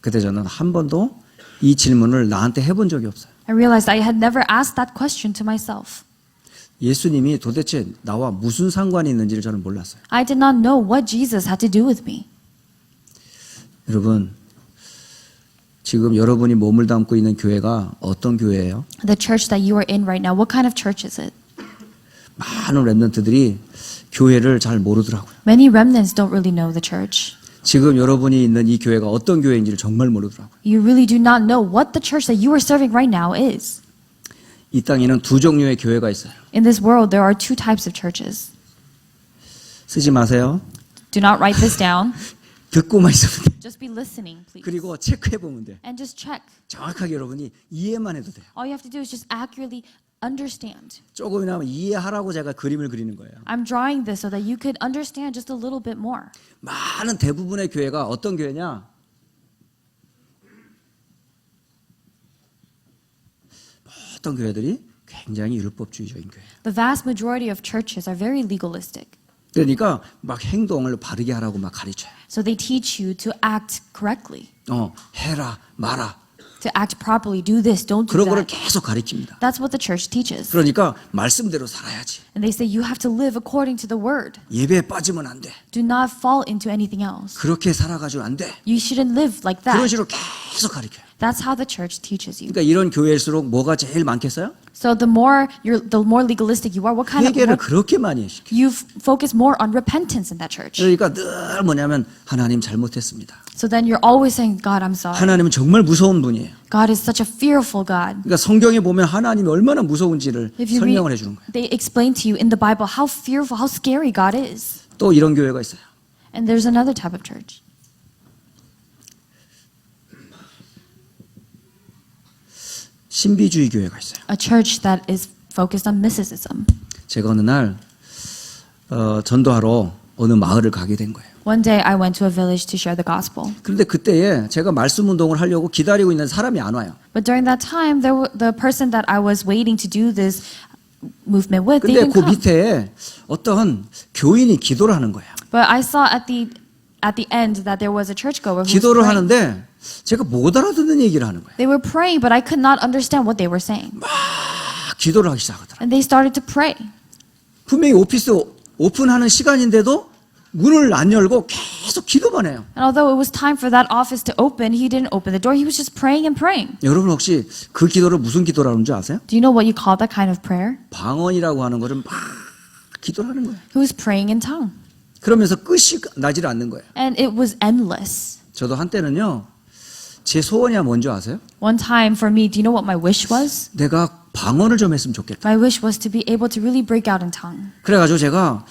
그때 저는 한 번도 이 질문을 나한테 해본 적이 없어요.
I realized I had never asked that question to myself.
예수님이 도대체 나와 무슨 상관이 있는지를 저는 몰랐어요.
I did not know what Jesus had to do with me.
여러분, 지금 여러분이 몸을 담고 있는 교회가 어떤 교회예요?
The church that you are in right now, what kind of church is it?
많은 렘넌트들이 교회를 잘 모르더라고요.
Many remnants don't really know the church.
지금 여러분이 있는 이 교회가 어떤 교회인지를 정말 모르더라고요.
You really do not know what the church that you are serving right now is.
이 땅에는 두 종류의 교회가 있어요.
In this world, there are two types of churches.
쓰지 마세요.
Do not write this down.
듣고만 있으면 돼요.
Just be listening, please.
그리고 체크해보면 돼요.
And just check.
정확하게 여러분이 이해만 해도 돼요.
All you have to do is just accurately understand.
조금이나마 이해하라고 제가 그림을 그리는 거예요.
I'm drawing this so that you could understand just a little bit more.
많은 대부분의 교회가 어떤 교회냐? 어떤 교회들이 굉장히 율법주의적인 교회.
The vast majority of churches are very legalistic.
그러니까 막 행동을 바르게 하라고 막 가르쳐요.
So they teach you to act correctly,
해라, 마라.
to act properly, do this, don't do
그런 거를
that.
계속 가르칩니다.
That's what the church teaches.
그러니까 말씀대로 살아야지.
And they say you have to live according to the word.
예배에 빠지면 안 돼.
Do not fall into anything else.
그렇게 살아가지고 안 돼.
You shouldn't live like
그런
that.
식으로 계속 가르쳐요.
That's how the church teaches you.
그러니까 이런 교회일수록 뭐가 제일 많겠어요?
So the more legalistic you are, what kind of
회개를 그렇게 많이 시켜요.
you focus more on repentance in that church.
그러니까 늘 뭐냐면 하나님 잘못했습니다.
So then you're always saying, God, I'm sorry.
하나님은 정말 무서운 분이에요.
God is such a fearful God.
그러니까 성경에 보면 하나님이 얼마나 무서운지를
If you
설명을
read,
해주는 거예요.
they explain to you in the Bible how fearful, how scary God is.
또 이런 교회가 있어요.
And there's another type of church.
신비주의 교회가 있어요.
A church that is focused on mysticism.
제가 어느 날 전도하러 어느 마을을 가게 된 거예요.
One day I went to a village to share the gospel.
그런데 그때에 제가 말씀 운동을 하려고 기다리고 있는 사람이 안 와요.
But during that time, the person that I was waiting to do this movement with, they
근데
didn't
그
come.
밑에 어떤 교인이 기도를 하는 거예요.
But I saw at the end that there was a churchgoer who was
기도를
praying.
하는데 제가 못 알아듣는 얘기를 하는 거예요.
They were praying, but I could not understand what they were saying.
기도를 하기 시작하더라고요.
And they started to pray.
분명히 오피스 오픈하는 시간인데도 문을 안 열고 계속 기도만 해요.
And although it was time for that office to open, he didn't open the door. He was just praying and praying.
여러분 혹시 그 기도를 무슨 기도라는 줄 아세요?
Do you know what you call that kind of prayer?
방언이라고 하는 거를 막 기도를 하는 거예요.
He was praying in tongue.
그러면서 끝이 나지를 않는 거예요.
And it was endless.
저도 한때는요. 제 소원이 뭔지 아세요?
One time for me, do you know what my wish was?
내가 방언을 좀 했으면 좋겠다.
My wish was to be able to really break out in tongue.
그래가지고 제가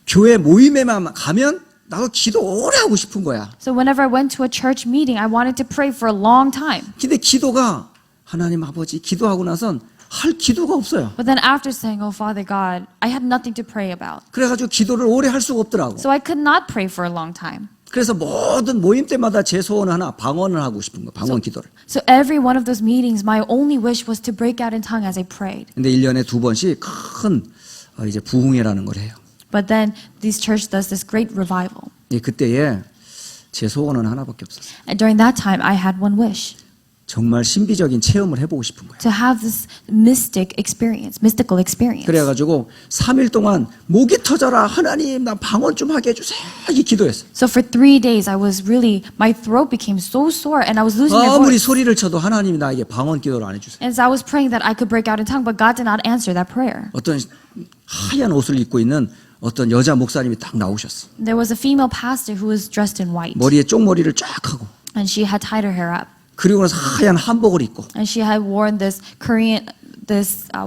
교회 모임에만 가면 나도 기도 오래 하고 싶은 거야.
So whenever I went to a church meeting, I wanted to pray for a long time.
근데 기도가 하나님 아버지 기도하고 나선 할 기도가 없어요.
But then after saying, "Oh Father God," I had nothing to pray about.
그래가지고 기도를 오래 할 수가 없더라고.
So I could not pray for a long time.
그래서 모든 모임 때마다 제 소원은 하나, 방언을 하고 싶은 거, 방언 기도를.
So every one of those meetings, my only wish was to break out in tongue as I prayed.
근데 1년에 2번씩 큰 이제 부흥회라는 걸 해요.
But then this church does this great revival.
예, 그때에 제 소원은 하나밖에 없었어요.
And during that time, I had one wish.
정말 신비적인 체험을 해보고 싶은 거예요.
To have this mystical experience.
그래가지고 3일 동안 목이 터져라 하나님 나 방언 좀 하게 해주세요 이 기도했어요.
So for 3 days, my throat became so sore and I was losing my
아무리
voice.
소리를 쳐도 하나님이 나에게 방언 기도를 안 해주세요.
And so I was praying that I could break out in tongue, but God did not answer that prayer.
어떤 하얀 옷을 입고 있는 어떤 여자 목사님이 딱 나오셨어.
There was a female pastor who was dressed in white.
머리에 쪽머리를 쫙 하고
And she had tied her hair up.
그리고 나서 하얀 한복을 입고
And she had worn this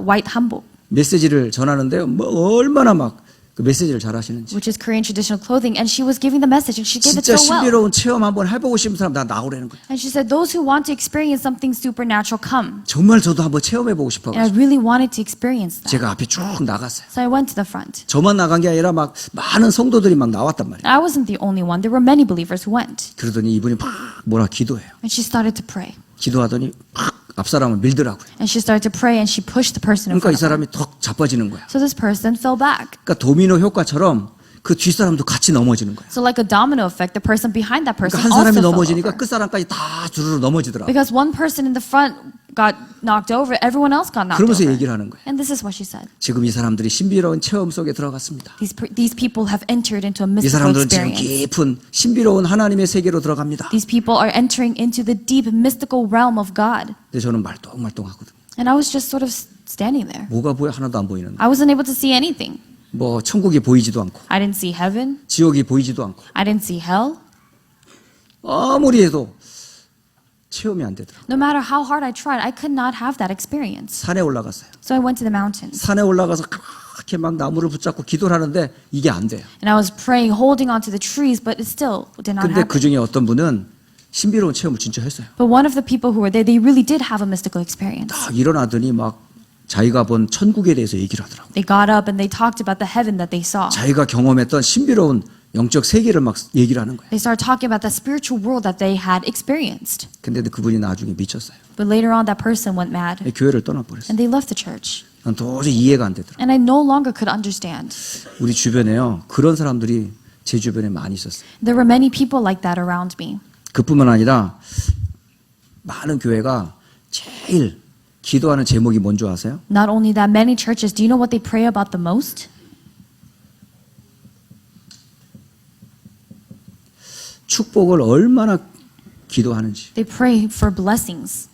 white hanbok,
메시지를 전하는데 뭐 얼마나 막 그 메시지를 잘하시는지.
which is Korean traditional clothing. And she was giving the message and she gave it
진짜
so well.
신비로운 체험 한번 해보고 싶은 사람 다 나오라는 거예요.
And she said, those who want to experience something supernatural, come.
정말 저도 한번 체험해보고
And I
싶어가지고
really wanted to experience that.
제가 앞에 쭉 나갔어요.
So I went to the front.
저만 나간 게 아니라 막 많은 성도들이 막 나왔단 말이에요.
I wasn't the only one. There were many believers who went.
그러더니 이분이 막 뭐라 기도해요.
And she started to pray.
기도하더니 막 앞사람을 밀더라고요.
And she started to pray and she pushed the person in
그러니까 이
front of her.
사람이 턱 자빠지는 거야.
So this person fell back.
그러니까 도미노 효과처럼 그 뒷사람도 같이 넘어지는 거야.
So like a domino effect, the person behind that person
그러니까 한
also
사람이
fell
넘어지니까
over.
끝 사람까지 다 주르르 넘어지더라고.
Because one person in the front got knocked over, everyone else got knocked
그러면서
over.
얘기를 하는 거예요.
And this is what she said.
지금 이 사람들이 신비로운 체험 속에 들어갔습니다.
These people have entered into a
이
mystical
사람들은 지금
experience.
깊은 신비로운 하나님의 세계로 들어갑니다.
These people are entering into the deep mystical realm of God.
근데 저는 말똥말똥하거든요.
And I was just sort of standing there.
뭐가 보여? 하나도 안 보이는데.
I wasn't able to see anything.
뭐 천국이 보이지도 않고
I didn't see heaven.
지옥이 보이지도 않고
I didn't see hell.
아무리 해도 체험이 안 되더라고요.
No matter how hard I tried, I could not have that experience.
산에 올라갔어요.
So I went to the mountains.
산에 올라가서 그렇게 막 나무를 붙잡고 기도를 하는데 이게 안 돼요.
And I was praying, holding onto the trees, but it still did not
근데
happen.
그 중에 어떤 분은 신비로운 체험을 진짜 했어요.
But one of the people who were there, they really did have a mystical experience.
딱 일어나더니 막 자기가 본 천국에 대해서 얘기를 하더라고요.
They got up and they talked about the heaven that they saw.
자기가 경험했던 신비로운 영적 세계를 막 얘기를 하는 거예요.
They started talking about the spiritual world that they had experienced.
근데 그분이 나중에 미쳤어요.
But later on, that person went mad
교회를 떠나버렸어요.
and they left the church.
난 도저히 이해가 안 되더라고요.
And I no longer could understand.
우리 주변에요. 그런 사람들이 제 주변에 많이 있었어요.
There were many people like that around me.
그뿐만 아니라 많은 교회가 제일 기도하는 제목이 뭔지 아세요?
Not only that, many churches, do you know what they pray about the most?
축복을 얼마나 기도하는지.
They pray for blessings.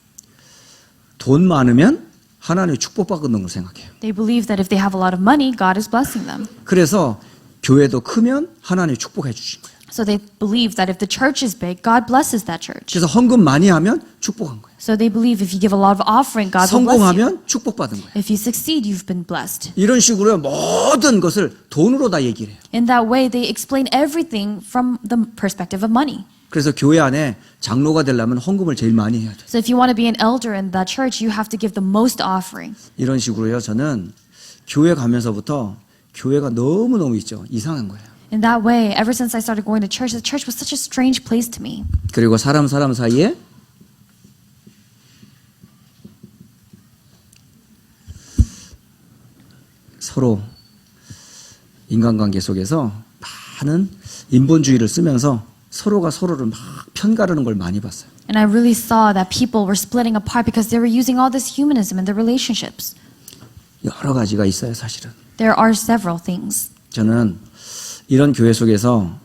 돈 많으면 하나님의 축복받는 걸 생각해요.
They believe that if they have a lot of money, God is blessing them.
그래서 교회도 크면 하나님이 축복해 주신 거예요.
So they believe that if the church is big, God blesses that church.
그래서 헌금 많이 하면 축복한 거예요.
So they believe if you give a lot of offering, God will bless you.
성공하면 축복받은 거예요.
If you succeed, you've been blessed.
이런 식으로 모든 것을 돈으로 다 얘기를 해요.
In that way, they explain everything from the perspective of money.
그래서 교회 안에 장로가 되려면 헌금을 제일 많이 해야 돼.
So if you want to be an elder in that church, you have to give the most offering.
이런 식으로요. 저는 교회 가면서부터 교회가 너무너무 있죠. 이상한 거예요.
In that way, ever since I started going to church, the church was such a strange place to me.
그리고 사람 사이에 서로 인간관계 속에서 많은 인본주의를 쓰면서 서로가 서로를 막 편가르는 걸 많이 봤어요.
And I really saw that people were splitting apart because they were using all this humanism in their relationships.
여러 가지가 있어요, 사실은.
There are several things.
저는 이런 교회 속에서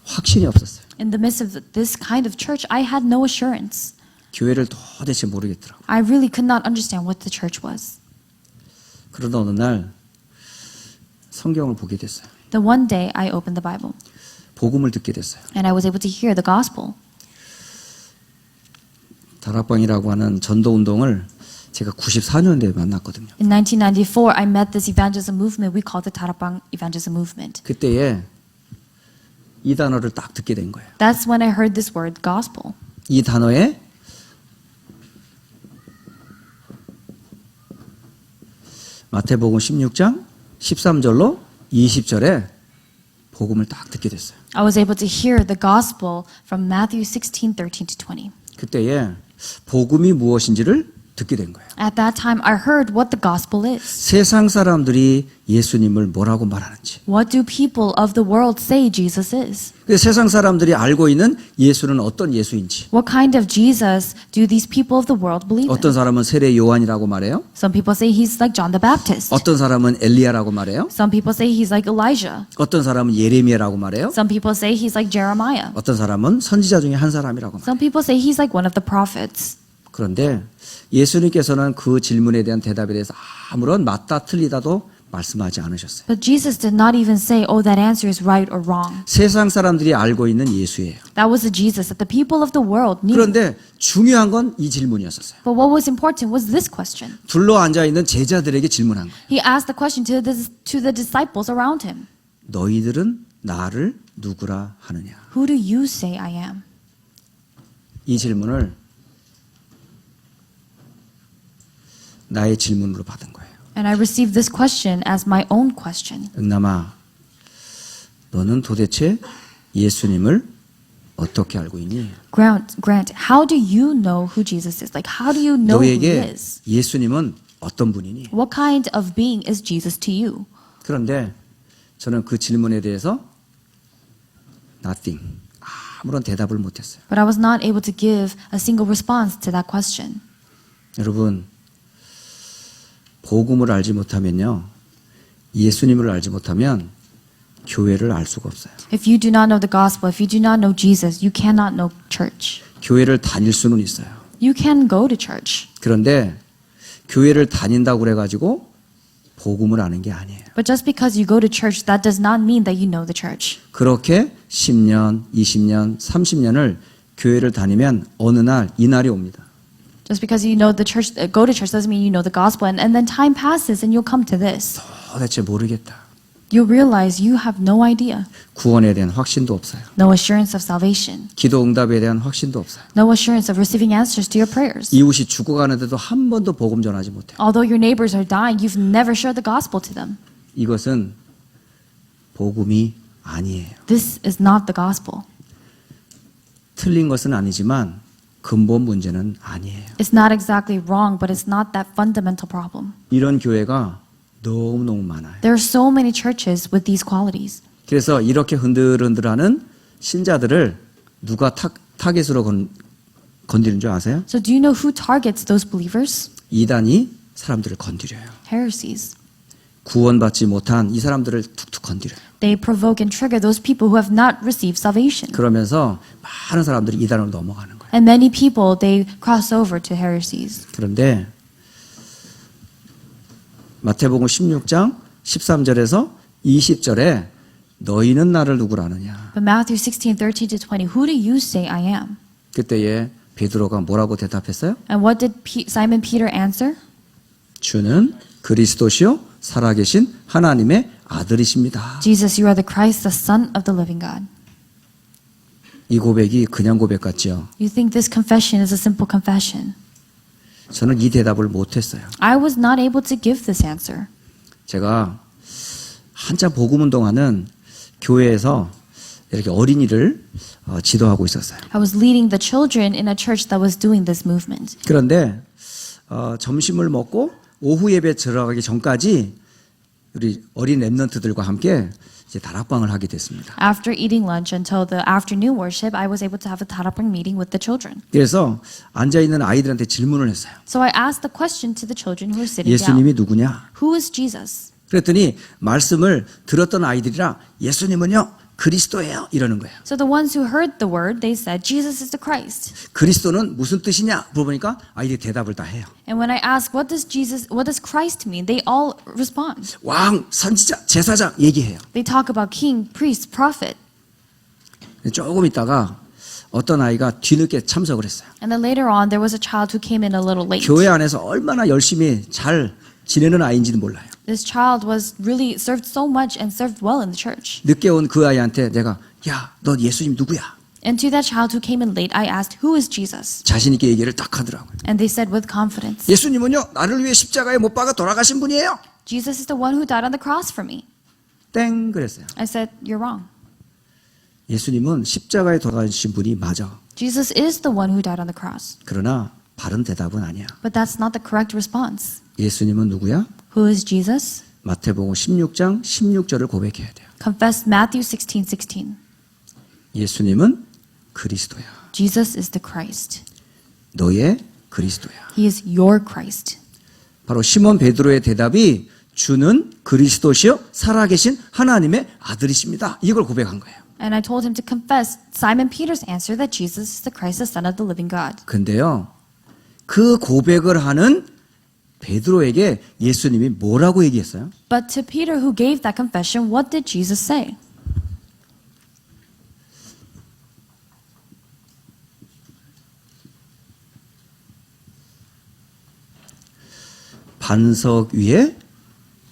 확신이 없었어요.
In the midst of this kind of church, I had no assurance.
교회를 도대체 모르겠더라고요.
I really could not understand what the church was.
그러다 어느 날 성경을 보게 됐어요.
The one day I opened the Bible
복음을 듣게 됐어요.
and I was able to hear the gospel.
다락방이라고 하는 전도 운동을 제가 94년도에 만났거든요.
In 1994, I met this evangelism movement we called the Tarapang Evangelism Movement.
그때에 이 단어를 딱 듣게 된 거예요.
That's when I heard this word gospel.
이 단어에 마태복음 16장 13절로 20절에 복음을 딱 듣게 됐어요.
I was able to hear the gospel from Matthew 16:13 to 20.
그때에 복음이 무엇인지를 듣게 된 거예요.
At that time, I heard what the gospel is.
세상 사람들이 예수님을 뭐라고 말하는지.
What do people of the world say Jesus is?
세상 사람들이 알고 있는 예수는 어떤 예수인지.
What kind of Jesus do these people of the world believe
어떤
in?
사람은 세례 요한이라고 말해요.
Some people say he's like John the Baptist.
어떤 사람은 엘리야라고 말해요.
Some people say he's like Elijah.
어떤 사람은 예레미야라고 말해요.
Some people say he's like Jeremiah.
어떤 사람은 선지자 중에 한 사람이라고 말해요.
Some people say he's like one of the prophets.
그런데 예수님께서는 그 질문에 대한 대답에 대해서 아무런 맞다 틀리다도 말씀하지 않으셨어요.
But Jesus did not even say, oh, that answer is right or wrong.
세상 사람들이 알고 있는 예수예요.
That was the Jesus that the people of the world knew.
그런데 중요한 건 이 질문이었었어요.
But what was important was this question.
둘러 앉아 있는 제자들에게 질문한 거예요.
He asked the question to the disciples around him.
너희들은 나를 누구라 하느냐?
Who do you say I am?
이 질문을 나의 질문으로 받은 거예요.
And I received this question as my own question.
응남아, 너는 도대체 예수님을 어떻게 알고 있니?
Grant, how do you know who Jesus is? Like, how do you know who he
너에게
is?
예수님은 어떤 분이니?
What kind of being is Jesus to you?
그런데 저는 그 질문에 대해서 nothing, 아무런 대답을 못했어요.
But I was not able to give a single response to that question.
여러분, 복음을 알지 못하면요, 예수님을 알지 못하면 교회를 알 수가 없어요.
If you do not know the gospel, if you do not know Jesus, you cannot know church.
교회를 다닐 수는 있어요.
You can go to church.
그런데 교회를 다닌다고 그래가지고 복음을 아는 게 아니에요.
But just because you go to church, that does not mean that you know the church.
그렇게 10년, 20년, 30년을 교회를 다니면 어느 날 이 날이 옵니다.
Just because you know the church, go to church doesn't mean you know the gospel. And then time passes and you'll come to this.
도대체 모르겠다.
You'll realize you have no idea.
구원에 대한 확신도 없어요.
No assurance of salvation.
기도 응답에 대한 확신도 없어요.
No assurance of receiving answers to your prayers.
이웃이 죽어가는데도 한 번도 복음 전하지 못해요.
Although your neighbors are dying, you've never shared the gospel to them.
이것은 복음이 아니에요.
This is not the gospel.
틀린 것은 아니지만 근본 문제는 아니에요.
It's not exactly wrong, but it's not that fundamental problem.
이런 교회가 너무너무 많아요.
There are so many churches with these qualities.
그래서 이렇게 흔들흔들하는 신자들을 누가 타겟으로 건드리는 줄 아세요?
So do you know who targets those believers?
이단이 사람들을 건드려요.
Heresies.
구원받지 못한 이 사람들을 툭툭 건드려요.
They provoke and trigger those people who have not received salvation.
그러면서 많은 사람들이 이단으로 넘어가는 거예요.
And many people, they cross over to heresies.
그런데 마태복음 16장 13절에서 20절에 너희는 나를 누구라 하느냐.
But Matthew 16:13 to 20, who do you say I am?
그때에 베드로가 뭐라고 대답했어요?
And what did Simon Peter answer?
주는 그리스도시요 살아계신 하나님의 아들이십니다.
Jesus, you are the Christ, the Son of the living God.
이 고백이 그냥 고백 같죠?
You think this confession is a simple confession.
저는 이 대답을 못했어요.
I was not able to give this answer.
제가 한참 복음 운동하는 교회에서 이렇게 어린이를 지도하고 있었어요.
I was leading the children in a church that was doing this movement.
그런데 점심을 먹고 오후 예배 들어가기 전까지 우리 어린 랩런트들과 함께 이제 다락방을 하게 됐습니다.
After eating lunch until the afternoon worship, I was able to have a 다락방 meeting with the children.
그래서 앉아 있는 아이들한테 질문을 했어요.
So I asked the question to the children who were sitting
예수님이
down.
누구냐?
Who is Jesus?
그랬더니 말씀을 들었던 아이들이라 예수님은요 그리스도예요 이러는 거예요.
So the ones who heard the word, they said, Jesus is the Christ.
그리스도는 무슨 뜻이냐 물어보니까 아이들이 대답을 다 해요.
And when I ask, what does Christ mean? They all respond.
왕, 선지자, 제사장 얘기해요.
They talk about king, priest, prophet.
조금 있다가 어떤 아이가 뒤늦게 참석을 했어요.
And then later on, there was a child who came in a little late.
교회 안에서 얼마나 열심히 잘 지내는 아이인지는 몰라요.
This child was really served so much and served well in the church.
늦게 온 그 아이한테 내가 야, 너 예수님 누구야?
And to that child who came in late, I asked, who is Jesus?
자신 있게 얘기를 딱 하더라고요.
And they said with confidence,
예수님은요 나를 위해 십자가에 못 박아 돌아가신 분이에요.
Jesus is the one who died on the cross for me.
땡 그랬어요.
I said, you're wrong.
예수님은 십자가에 돌아가신 분이 맞아.
Jesus is the one who died on the cross.
그러나 바른 대답은 아니야.
But that's not the correct response.
예수님은 누구야?
Who is Jesus?
마태복음 16장 16절을 고백해야 돼요.
Confess Matthew 16:16.
예수님은 그리스도야.
Jesus is the Christ.
너의 그리스도야.
He is your Christ.
바로 시몬 베드로의 대답이 주는 그리스도시요 살아계신 하나님의 아들이십니다. 이걸 고백한 거예요.
And I told him to confess Simon Peter's answer that Jesus is the Christ, the Son of the living God.
근데요. 그 고백을 하는 베드로에게 예수님이 뭐라고 얘기했어요?
But to Peter who gave that confession, what did Jesus say?
반석 위에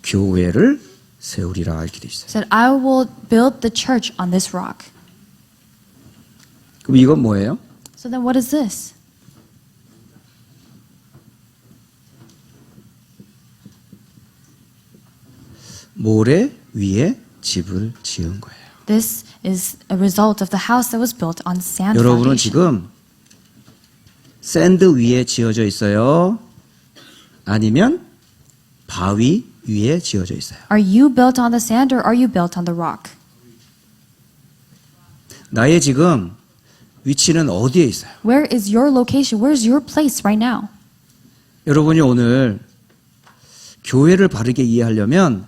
교회를 세우리라 이렇게 돼 있어요.
Said, I will build the church on this rock.
그럼 이건 뭐예요?
So then what is this?
모래 위에 집을 지은 거예요.
This is a result of the house that was built on sand
여러분은
foundation.
지금 샌드 위에 지어져 있어요? 아니면 바위 위에 지어져 있어요?
Are you built on the sand or are you built on the rock?
나의 지금 위치는 어디에 있어요?
Where is your location? Where is your place right now?
여러분이 오늘 교회를 바르게 이해하려면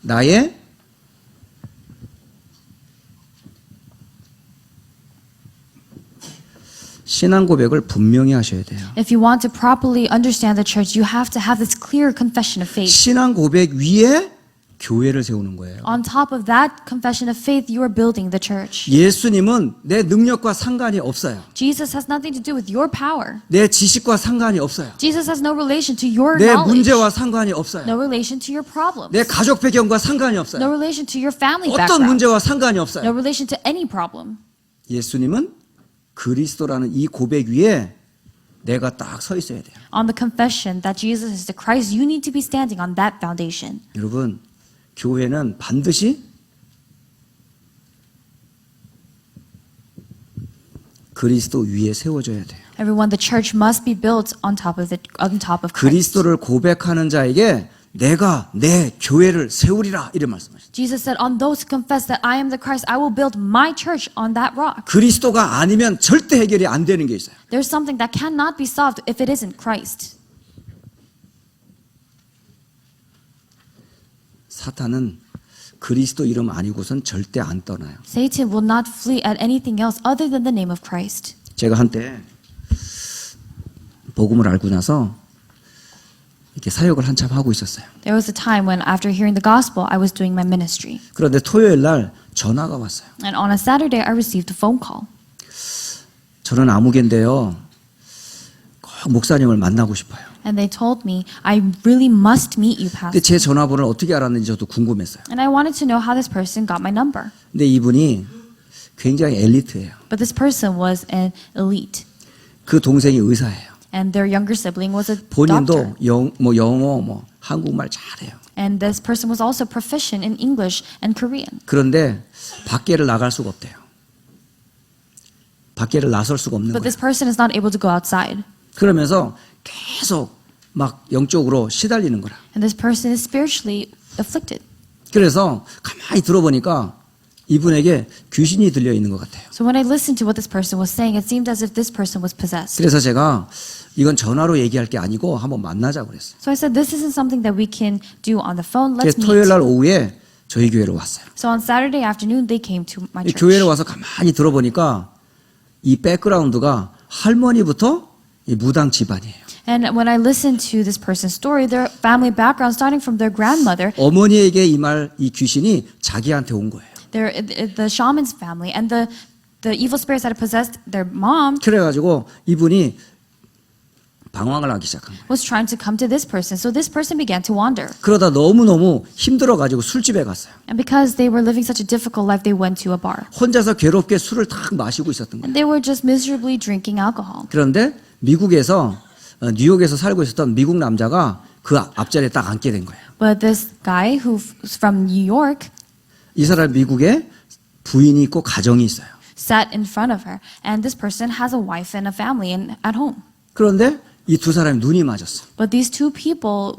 나의 신앙 고백을 분명히 하셔야 돼요.
If you want to properly understand the church, you have to have this clear confession of faith.
신앙 고백 위에 교회를 세우는 거예요.
On top of that confession of faith, you are building the church.
예수님은 내 능력과 상관이 없어요.
Jesus has nothing to do with your power.
내 지식과 상관이 없어요.
Jesus has no relation to your
내
knowledge.
문제와 상관이 없어요.
No relation to your problems.
내 가족 배경과 상관이
No
없어요.
relation to your family
어떤
background.
문제와 상관이
No
없어요.
relation to any problem.
예수님은 그리스도라는 이 고백 위에 내가 딱 서 있어야 돼요.
On the confession that Jesus is the Christ, you need to be standing on that foundation.
여러분, 교회는 반드시 그리스도 위에 세워져야 돼요.
Everyone, the church must be built on top of Christ.
그리스도를 고백하는 자에게 내가 내 교회를 세우리라 이런 말씀하셨어요.
Jesus said, on those who confess that I am the Christ, I will build my church on that rock.
그리스도가 아니면 절대 해결이 안 되는 게 있어요.
There's something that cannot be solved if it isn't Christ.
사탄은 그리스도 이름 아니고선 절대 안 떠나요.
Satan will not flee at anything else other than the name of Christ.
제가 한때 복음을 알고 나서 이렇게 사역을 한참 하고 있었어요.
There was a time when after hearing the gospel, I was doing my ministry.
그런데 토요일 날 전화가 왔어요.
And on a Saturday, I received a phone call.
저는 아무개인데요. 꼭 목사님을 만나고 싶어요.
And they told me, I really must meet you,
근데
Pastor.
제 전화번호를 어떻게 알았는지 저도 궁금했어요.
And I wanted to know how this person got my number.
근데 이분이 굉장히 엘리트예요.
But this person was an elite.
그 동생이 의사예요.
And their younger sibling was a doctor.
본인도 영어, 한국말 잘해요.
And this person was also proficient in English and Korean.
그런데 밖에를 나갈 수가 없대요. 밖에를 나설 수가 없는
But
거예요.
this person is not able to go outside.
그러면서 계속 막 영적으로 시달리는 거라.
And this person is spiritually afflicted.
그래서 가만히 들어보니까 이분에게 귀신이 들려 있는 것 같아요.
So when I listened to what this person was saying, it seemed as if this person was possessed.
그래서 제가 이건 전화로 얘기할 게 아니고 한번 만나자고 그랬어요.
So I said, this isn't something that we can do on the phone. Let's
그래서 토요일
meet.
날 오후에 저희 교회로 왔어요.
So on Saturday afternoon, they came to my
이
church.
교회로 와서 가만히 들어보니까 이 백그라운드가 할머니부터 이 무당 집안이에요.
And when I listened to this person's story, their family background, starting from their grandmother,
어머니에게 이 귀신이 자기한테 온 거예요.
the shaman's family, and the evil spirits that had possessed their mom
그래가지고 이분이 방황을 하기 시작한 거예요.
was trying to come to this person. So this person began to wander.
그러다 너무너무 힘들어가지고 술집에 갔어요.
And because they were living such a difficult life, they went to a bar.
혼자서 괴롭게 술을 탁 마시고 있었던 거예요.
And they were just miserably drinking alcohol.
그런데 미국에서 뉴욕에서 살고 있었던 미국 남자가 그 앞자리에 딱 앉게 된 거예요.
But this guy who's from New York
이 사람 미국에 부인이 있고 가정이 있어요.
sat in front of her. And this person has a wife and a family at home.
그런데 이 두 사람이 눈이 맞았어.
But these two people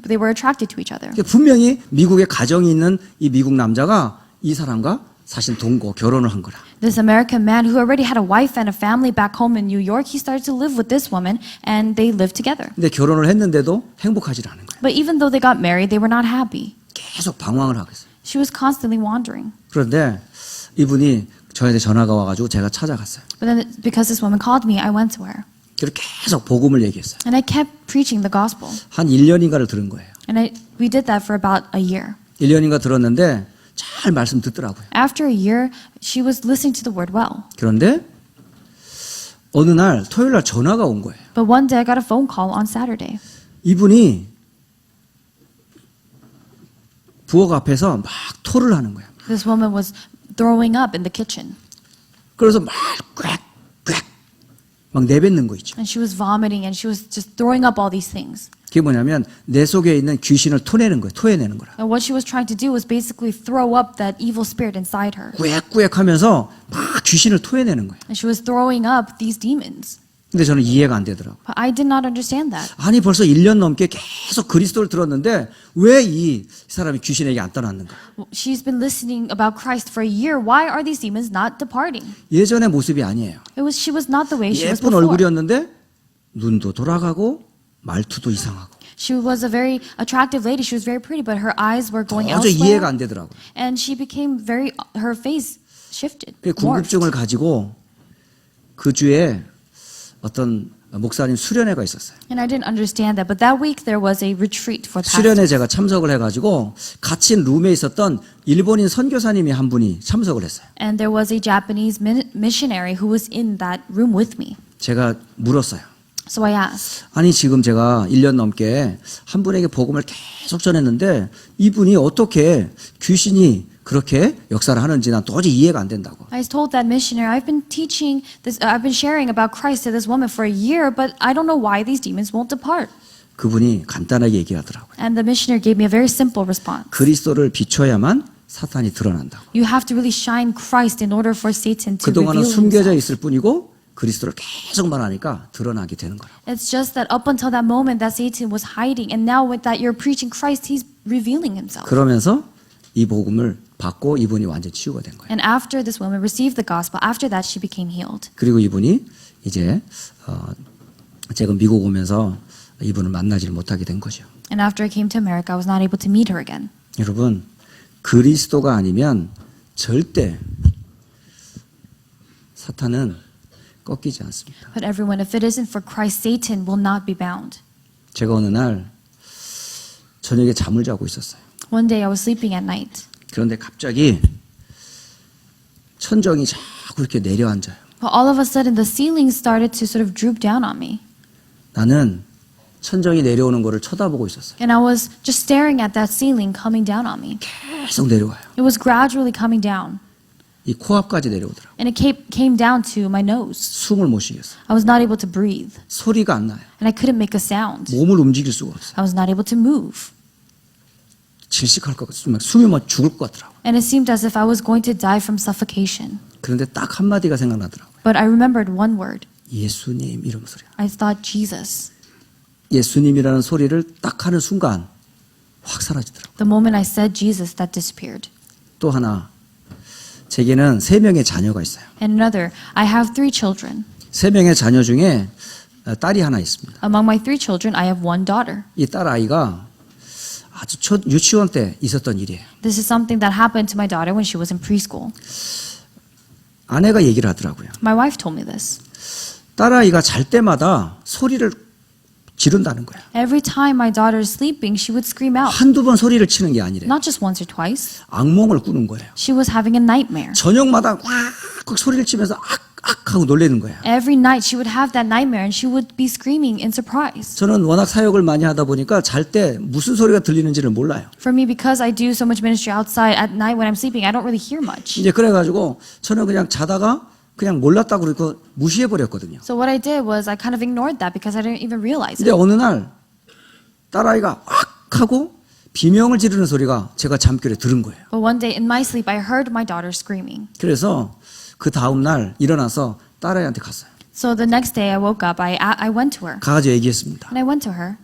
they were attracted to each other.
분명히 미국에 가정이 있는 이 미국 남자가 이 사람과 사실 동거 결혼을 한 거라.
This American man who already had a wife and a family back home in New York, he started to live with this woman and they lived together.
근데 결혼을 했는데도 행복하지 않은 거예요.
But even though they got married, they were not happy.
계속 방황을 하고 있어요.
She was constantly wandering.
그런데 이분이 저한테 전화가 와가지고 제가 찾아갔어요.
But then because this woman called me, I went to her.
그리고 계속 복음을 얘기했어요.
And I kept preaching the gospel.
한 1년인가를 들은 거예요.
And we did that for about a year.
1년인가 들었는데 잘 말씀 듣더라고요.
After a year, she was listening to the word well.
그런데 어느 날 토요일 날 전화가 온 거예요.
But one day I got a phone call on Saturday.
이분이 부엌 앞에서 막 토를 하는 거예요.
This woman was throwing up in the kitchen.
그래서 막 꽥꽥 막 내뱉는 거 있죠.
And she was vomiting and she was just throwing up all these things.
그게 뭐냐면 내 속에 있는 귀신을 토내는 거예요. 토해내는 거라.
And what she was trying to do was basically throw up that evil spirit inside her.
꾸역꾸역 하면서 막 귀신을 토해내는 거예요.
And she was throwing up these demons.
근데 저는 이해가 안 되더라고요.
But I did not understand that.
아니 벌써 1년 넘게 계속 그리스도를 들었는데 왜 이 사람이 귀신에게 안 떠났는가?
She's been listening about Christ for a year. Why are these demons not departing?
예전의 모습이 아니에요.
She was not the way she was
예쁜
before.
얼굴이었는데 눈도 돌아가고 말투도 이상하고.
She was a very attractive lady. She was very pretty, but her eyes were going
도저히 이해가
elsewhere.
안 되더라고요.
And she became her face shifted.
그
morphed.
궁금증을 가지고 그 주에 어떤 목사님 수련회가 있었어요.
And I didn't understand that. But that week there was a retreat for
수련회
pastors.
제가 참석을 해가지고 같이 룸에 있었던 일본인 선교사님이 한 분이 참석을 했어요.
And there was a Japanese missionary who was in that room with me.
제가 물었어요.
So I asked,
아니 지금 제가 1년 넘게 한 분에게 복음을 계속 전했는데 이분이 어떻게 귀신이 그렇게 역사를 하는지 난 도저히 이해가 안 된다고.
I told that missionary, I've been teaching this, I've been sharing about Christ to this woman for a year, but I don't know why these demons won't depart.
그분이 간단하게 얘기하더라고요.
And the missionary gave me a very simple response.
그리스도를 비춰야만 사탄이 드러난다고.
You have to really shine Christ in order for Satan to
그동안은
reveal
숨겨져
himself.
있을 뿐이고 그리스도를 계속 말하니까 드러나게 되는 거라.
It's just that up until that moment that Satan was hiding, and now with that you're preaching Christ, he's revealing himself.
그러면서 이 복음을 받고 이분이 완전 치유가 된 거예요.
And after this woman received the gospel, after that she became healed.
그리고 이분이 이제 제가 미국 오면서 이분을 만나지를 못하게 된 거죠.
And after I came to America, I was not able to meet her again.
여러분 그리스도가 아니면 절대 사탄은 꺾이지 않습니다.
But everyone, if it isn't for Christ, Satan will not be bound.
제가 어느 날 저녁에 잠을 자고 있었어요.
One day I was sleeping at night.
그런데 갑자기 천정이 자꾸 이렇게 내려앉아요.
But all of a sudden, the ceiling started to sort of droop down on me.
나는 천정이 내려오는 거를 쳐다보고 있었어요.
And I was just staring at that ceiling coming down on me.
계속 내려와요.
It was gradually coming down.
이 코앞까지 내려오더라고요.
And it came down to my nose.
숨을 못 쉬겠어요.
I was not able to breathe.
소리가 안 나요.
And I couldn't make a sound.
몸을 움직일 수가 없어요.
I was not able to move.
질식할 것 같아요. 숨이 막 죽을 것 같더라고요.
And it seemed as if I was going to die from suffocation.
그런데 딱 한마디가 생각나더라고요.
But I remembered one word.
예수님 이름 소리야.
I thought Jesus.
예수님이라는 소리를 딱 하는 순간 확 사라지더라고요.
The moment I said Jesus, that disappeared.
또 하나, 제게는 3명의 자녀가 있어요.
And another, I have 3 children.
3명의 자녀 중에 딸이 하나 있습니다.
Among my 3 children, I have one daughter.
이 딸 아이가 아주 첫 유치원 때 있었던 일이에요.
This is something that happened to my daughter when she was in preschool.
아내가 얘기를 하더라고요.
My wife told me this.
딸 아이가 잘 때마다 소리를 지른다는 거야.
Every time my daughter is sleeping, she would scream out.
한두 번 소리를 치는 게 아니래.
Not just once or twice.
악몽을 꾸는 거예요.
She was having a nightmare.
저녁마다 꽉 소리를 치면서 악 하고 놀래는 거야.
Every night she would have that nightmare and she would be screaming in surprise.
저는 워낙 사역을 많이 하다 보니까 잘 때 무슨 소리가 들리는지를 몰라요.
For me, because I do so much ministry outside at night when I'm sleeping, I don't really hear much.
이제 그래가지고 저는 그냥 자다가 그냥 몰랐다고 그러고 무시해버렸거든요.
So what I did was I kind of ignored that because I didn't even realize
근데
it.
어느 날 딸아이가 악 하고 비명을 지르는 소리가 제가 잠결에 들은 거예요.
But one day in my sleep, I heard my daughter screaming.
그래서 그 다음 날 일어나서 딸아이한테 갔어요.
So the next day I woke up, I went to her.
가가지고 얘기했습니다.
And I went to her.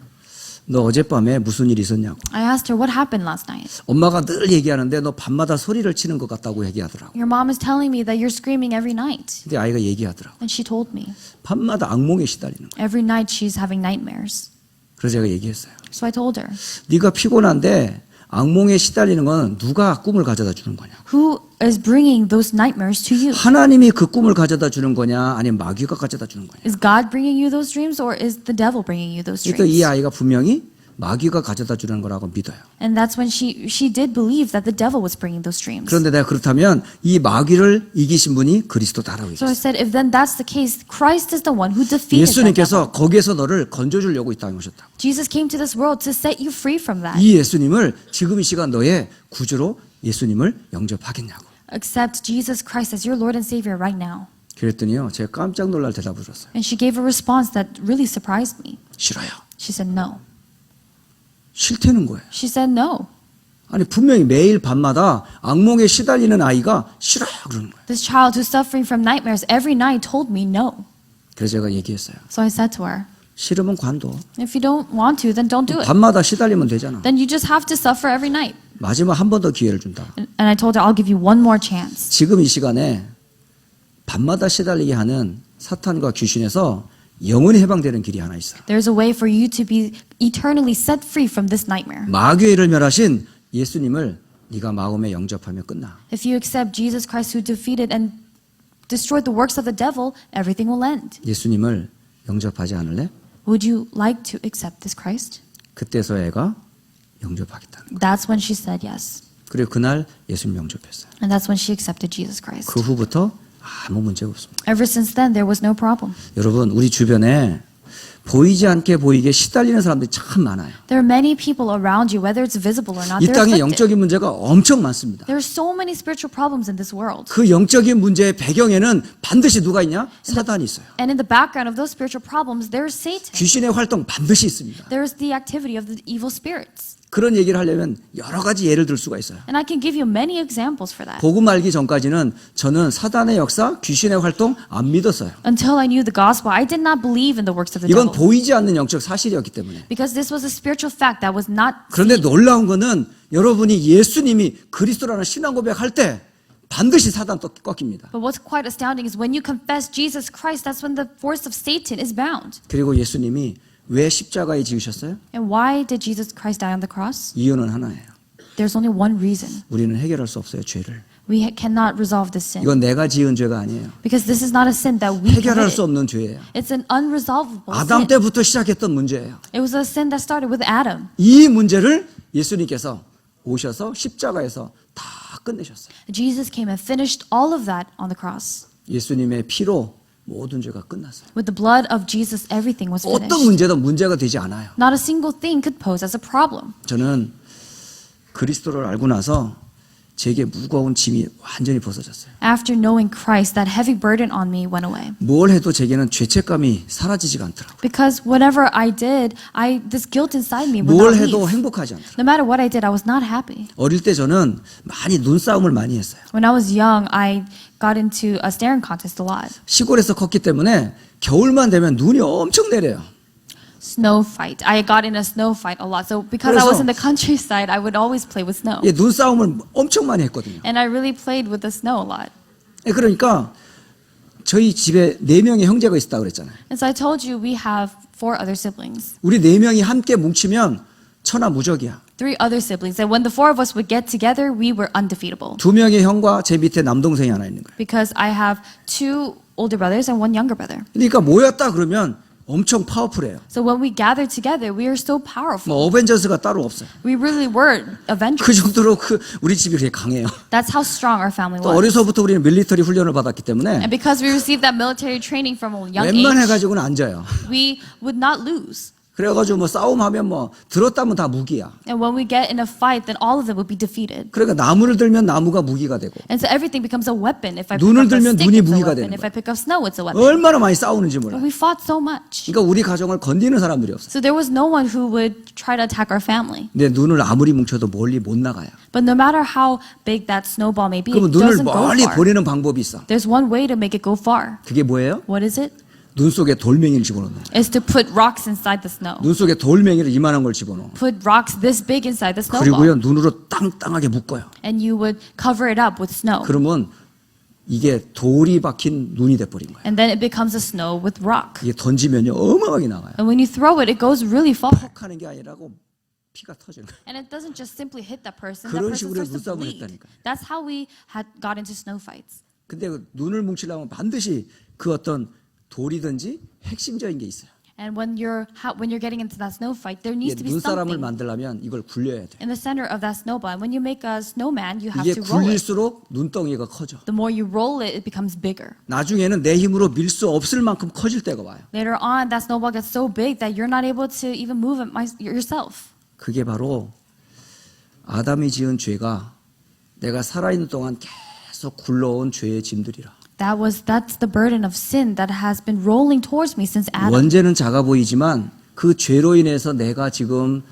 너 어젯밤에 무슨 일이 있었냐고.
I asked her what happened last night.
엄마가 늘 얘기하는데 너 밤마다 소리를 치는 것 같다고 얘기하더라고.
Your mom is telling me that you're screaming every night.
근데 아이가 얘기하더라고.
And she told me.
밤마다 악몽에 시달리는 거야.
Every night she's having nightmares.
그래서 제가 얘기했어요.
So I told her.
네가 피곤한데 악몽에 시달리는 건 누가 꿈을 가져다 주는 거냐.
Who is bringing those nightmares to you?
하나님이 그 꿈을 가져다 주는 거냐 아니면 마귀가 가져다 주는 거냐.
Is God bringing you those dreams or is the devil bringing you those
그러니까 이
dreams?
아이가 분명히 마귀가 가져다 주는 거라고 믿어요.
And that's when she did believe that the devil was bringing those dreams.
그런데 내가 그렇다면 이 마귀를 이기신 분이 그리스도다라고
So I
얘기했어요.
said, if then that's the case, Christ is the one who defeated that devil.
예수님께서 거기에서 너를 건져주려고 이 땅에 오셨다.
Jesus came to this world to set you free from that.
이 예수님을 지금 이 시간 너의 구주로 예수님을 영접하겠냐고.
Accept Jesus Christ as your Lord and Savior right now.
그랬더니요, 제가 깜짝 놀랄 대답을 들었어요.
And she gave a response that really surprised me.
싫어요.
She said no.
싫다는 거예요.
She said no.
아니 분명히 매일 밤마다 악몽에 시달리는 아이가 싫어요 그러는 거예요.
This child who's suffering from nightmares every night told me no.
그래서 제가 얘기했어요.
So I said to her,
싫으면 관둬.
if you don't want to, then don't do it.
밤마다 시달리면 되잖아.
Then you just have to suffer every night.
마지막 한 번 더 기회를 준다.
And I told her, I'll give you one more chance.
지금 이 시간에 밤마다 시달리게 하는 사탄과 귀신에서 영원히 해방되는 길이 하나 있어요.
There's a way for you to be eternally set free from this nightmare.
마귀의 일을 멸하신 예수님을 네가 마음에 영접하면 끝나.
If you accept Jesus Christ who defeated and destroyed the works of the devil, everything will end.
예수님을 영접하지 않을래?
Would you like to accept this Christ?
그때서 애가 영접하겠다는 거예요.
That's when she said yes.
그리고 그날 예수님 영접했어요.
And that's when she accepted Jesus Christ.
그 후부터 아무 문제가 없습니다.
Ever since then, there was no problem.
여러분 우리 주변에 보이지 않게 보이게 시달리는 사람들이 참 많아요.
There are many people around you, whether it's visible or not,
이
they're
땅에
afflicted.
영적인 문제가 엄청 많습니다.
There are so many spiritual problems in this world.
그 영적인 문제의 배경에는 반드시 누가 있냐? 사단이 있어요.
And in the background of those spiritual problems, there is Satan.
귀신의 활동 반드시 있습니다.
There is the activity of the evil spirits.
그런 얘기를 하려면 여러 가지 예를 들 수가 있어요.
And I can give you many examples for that.
복음 알기 전까지는 저는 사단의 역사, 귀신의 활동 안 믿었어요.
Until I knew the gospel, I did not believe in the works of the
이건
devil.
보이지 않는 영적 사실이었기 때문에.
Because this was a spiritual fact that was not
그런데
seen.
놀라운 거는 여러분이 예수님이 그리스도라는 신앙 고백할 때 반드시 사단 또 꺾입니다.
But what's quite astounding is when you confess Jesus Christ, that's when the force of Satan is bound.
그리고 예수님이 왜 십자가에 지으셨어요?
And why did Jesus Christ die on the cross?
이유는 하나예요.
There's only one reason.
우리는 해결할 수 없어요, 죄를.
We cannot resolve this sin.
이건 내가 지은 죄가 아니에요.
Because this is not a sin that we
해결할 수
committed.
없는 죄예요.
It's an unresolvable
아담
sin.
때부터 시작했던 문제예요.
It was a sin that started with Adam.
이 문제를 예수님께서 오셔서 십자가에서 다 끝내셨어요.
Jesus came and finished all of that on the cross.
예수님의 피로 모든 죄가 끝났어요.
With the blood of Jesus, everything was
어떤
finished.
문제도 문제가 되지 않아요.
Not a single thing could pose as a problem.
저는 그리스도를 알고 나서 제게 무거운 짐이 완전히 벗어졌어요.
After knowing Christ, that heavy burden on me went away.
뭘 해도 제게는 죄책감이 사라지지가 않더라고요.
Because whatever I did, this guilt inside me would
뭘
not
해도
leave.
행복하지 않더라고요.
No matter what I did, I was not happy.
어릴 때 저는 많이 눈싸움을 많이 했어요.
When I was young, I got into a staring contest a lot.
시골에서 컸기 때문에 겨울만 되면 눈이 엄청 내려요.
Snow fight. I got in a snow fight a lot. So because I was in the countryside, I would always play with snow.
예, 눈싸움을 엄청 많이 했거든요.
And I really played with the snow a lot.
예, 그러니까 저희 집에 4명의 형제가 있었다고 그랬잖아요.
And so I told you we have 4 other siblings.
우리 4명이 함께 뭉치면 천하무적이야.
3 other siblings. And when the 4 of us would get together, we were undefeatable.
2명의 형과 제 밑에 남동생이 하나 있는 거예요.
Because I have 2 older brothers and 1 younger brother.
그러니까 모였다 그러면 엄청 파워풀해요.
So when we gathered together, we are so powerful.
뭐 어벤져스가 따로 없어요.
We really were Avengers.
그 정도로 우리 집이 그렇게 강해요.
That's how strong our family
또
was.
어려서부터 우리는 밀리터리 훈련을 받았기 때문에
And because we received that military training from a young
웬만해
age,
가지고는 안 져요.
we would not lose.
그래가지고 뭐 싸움하면 뭐 들었다면 다 무기야.
And when we get in a fight, then all of them would be defeated.
그러니까 나무를 들면 나무가 무기가 되고
And so everything becomes a weapon. If I pick
눈을
up a
들면
stick,
눈이
it's a
무기가
weapon.
되는
If
거야.
I pick up snow, it's a weapon.
얼마나 많이 싸우는지
But
몰라요.
we fought so much.
그러니까 우리 가정을 건드리는 사람들이 없어요.
So there was no one who would try to attack our family.
근데 눈을 아무리 뭉쳐도 멀리 못 나가요.
But no matter how big that snowball may be,
그러면
it
눈을
doesn't go
멀리
far.
보내는 방법이 있어.
There's one way to make it go far.
그게 뭐예요?
What is it?
눈 속에 돌멩이를 집어넣는 거예요.
Is to put rocks inside the snow.
눈 속에 돌멩이를 이만한 걸 집어넣어.
Put rocks this big inside the snowball.
그리고요 눈으로 땅땅하게 묶어요.
And you would cover it up with snow.
그러면 이게 돌이 박힌 눈이 돼버린 거예요.
And then it becomes a snow with rock.
이게 던지면요 어마어마하게 나가요.
And when you throw it, it goes really far.
퍽 하는 게 아니라고 피가 터지는 거예요.
And it doesn't just simply hit that person.
그런
That person
식으로
starts to
눈싸움을
bleed.
했다니까요.
That's how we had got into snow fights.
근데 그 눈을 뭉치려면 반드시 그 어떤 돌이든지 핵심적인 게 있어요.
And when you're getting into that snow fight, there needs to be
눈사람을
something
만들려면 이걸 굴려야 돼.
in the center of that snowball. And when you make a snowman, you have
이게
to roll it.
굴릴수록 눈덩이가 커져.
The more you roll it, it becomes bigger.
나중에는 내 힘으로 밀 수 없을 만큼 커질 때가 와요.
Later on, that snowball gets so big that you're not able to even move it yourself.
그게 바로 아담이 지은 죄가 내가 살아있는 동안 계속 굴러온 죄의 짐들이라.
That's the burden of sin that has been rolling towards me since Adam.
원죄는 작아 보이지만 그 죄로 인해서 내가 지금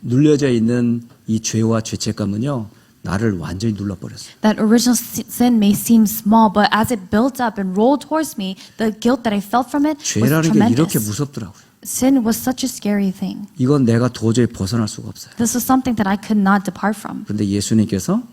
눌려져 있는 이 죄와 죄책감은요 나를 완전히 눌러버렸어요.
That original sin may seem small, but as it built up and rolled towards me, the guilt that I felt from it was
죄라는 게 이렇게
tremendous.
무섭더라고요.
Sin was such a scary thing.
이건 내가 도저히 벗어날 수가 없어요.
This was something that I could not depart from.
그런데 예수님께서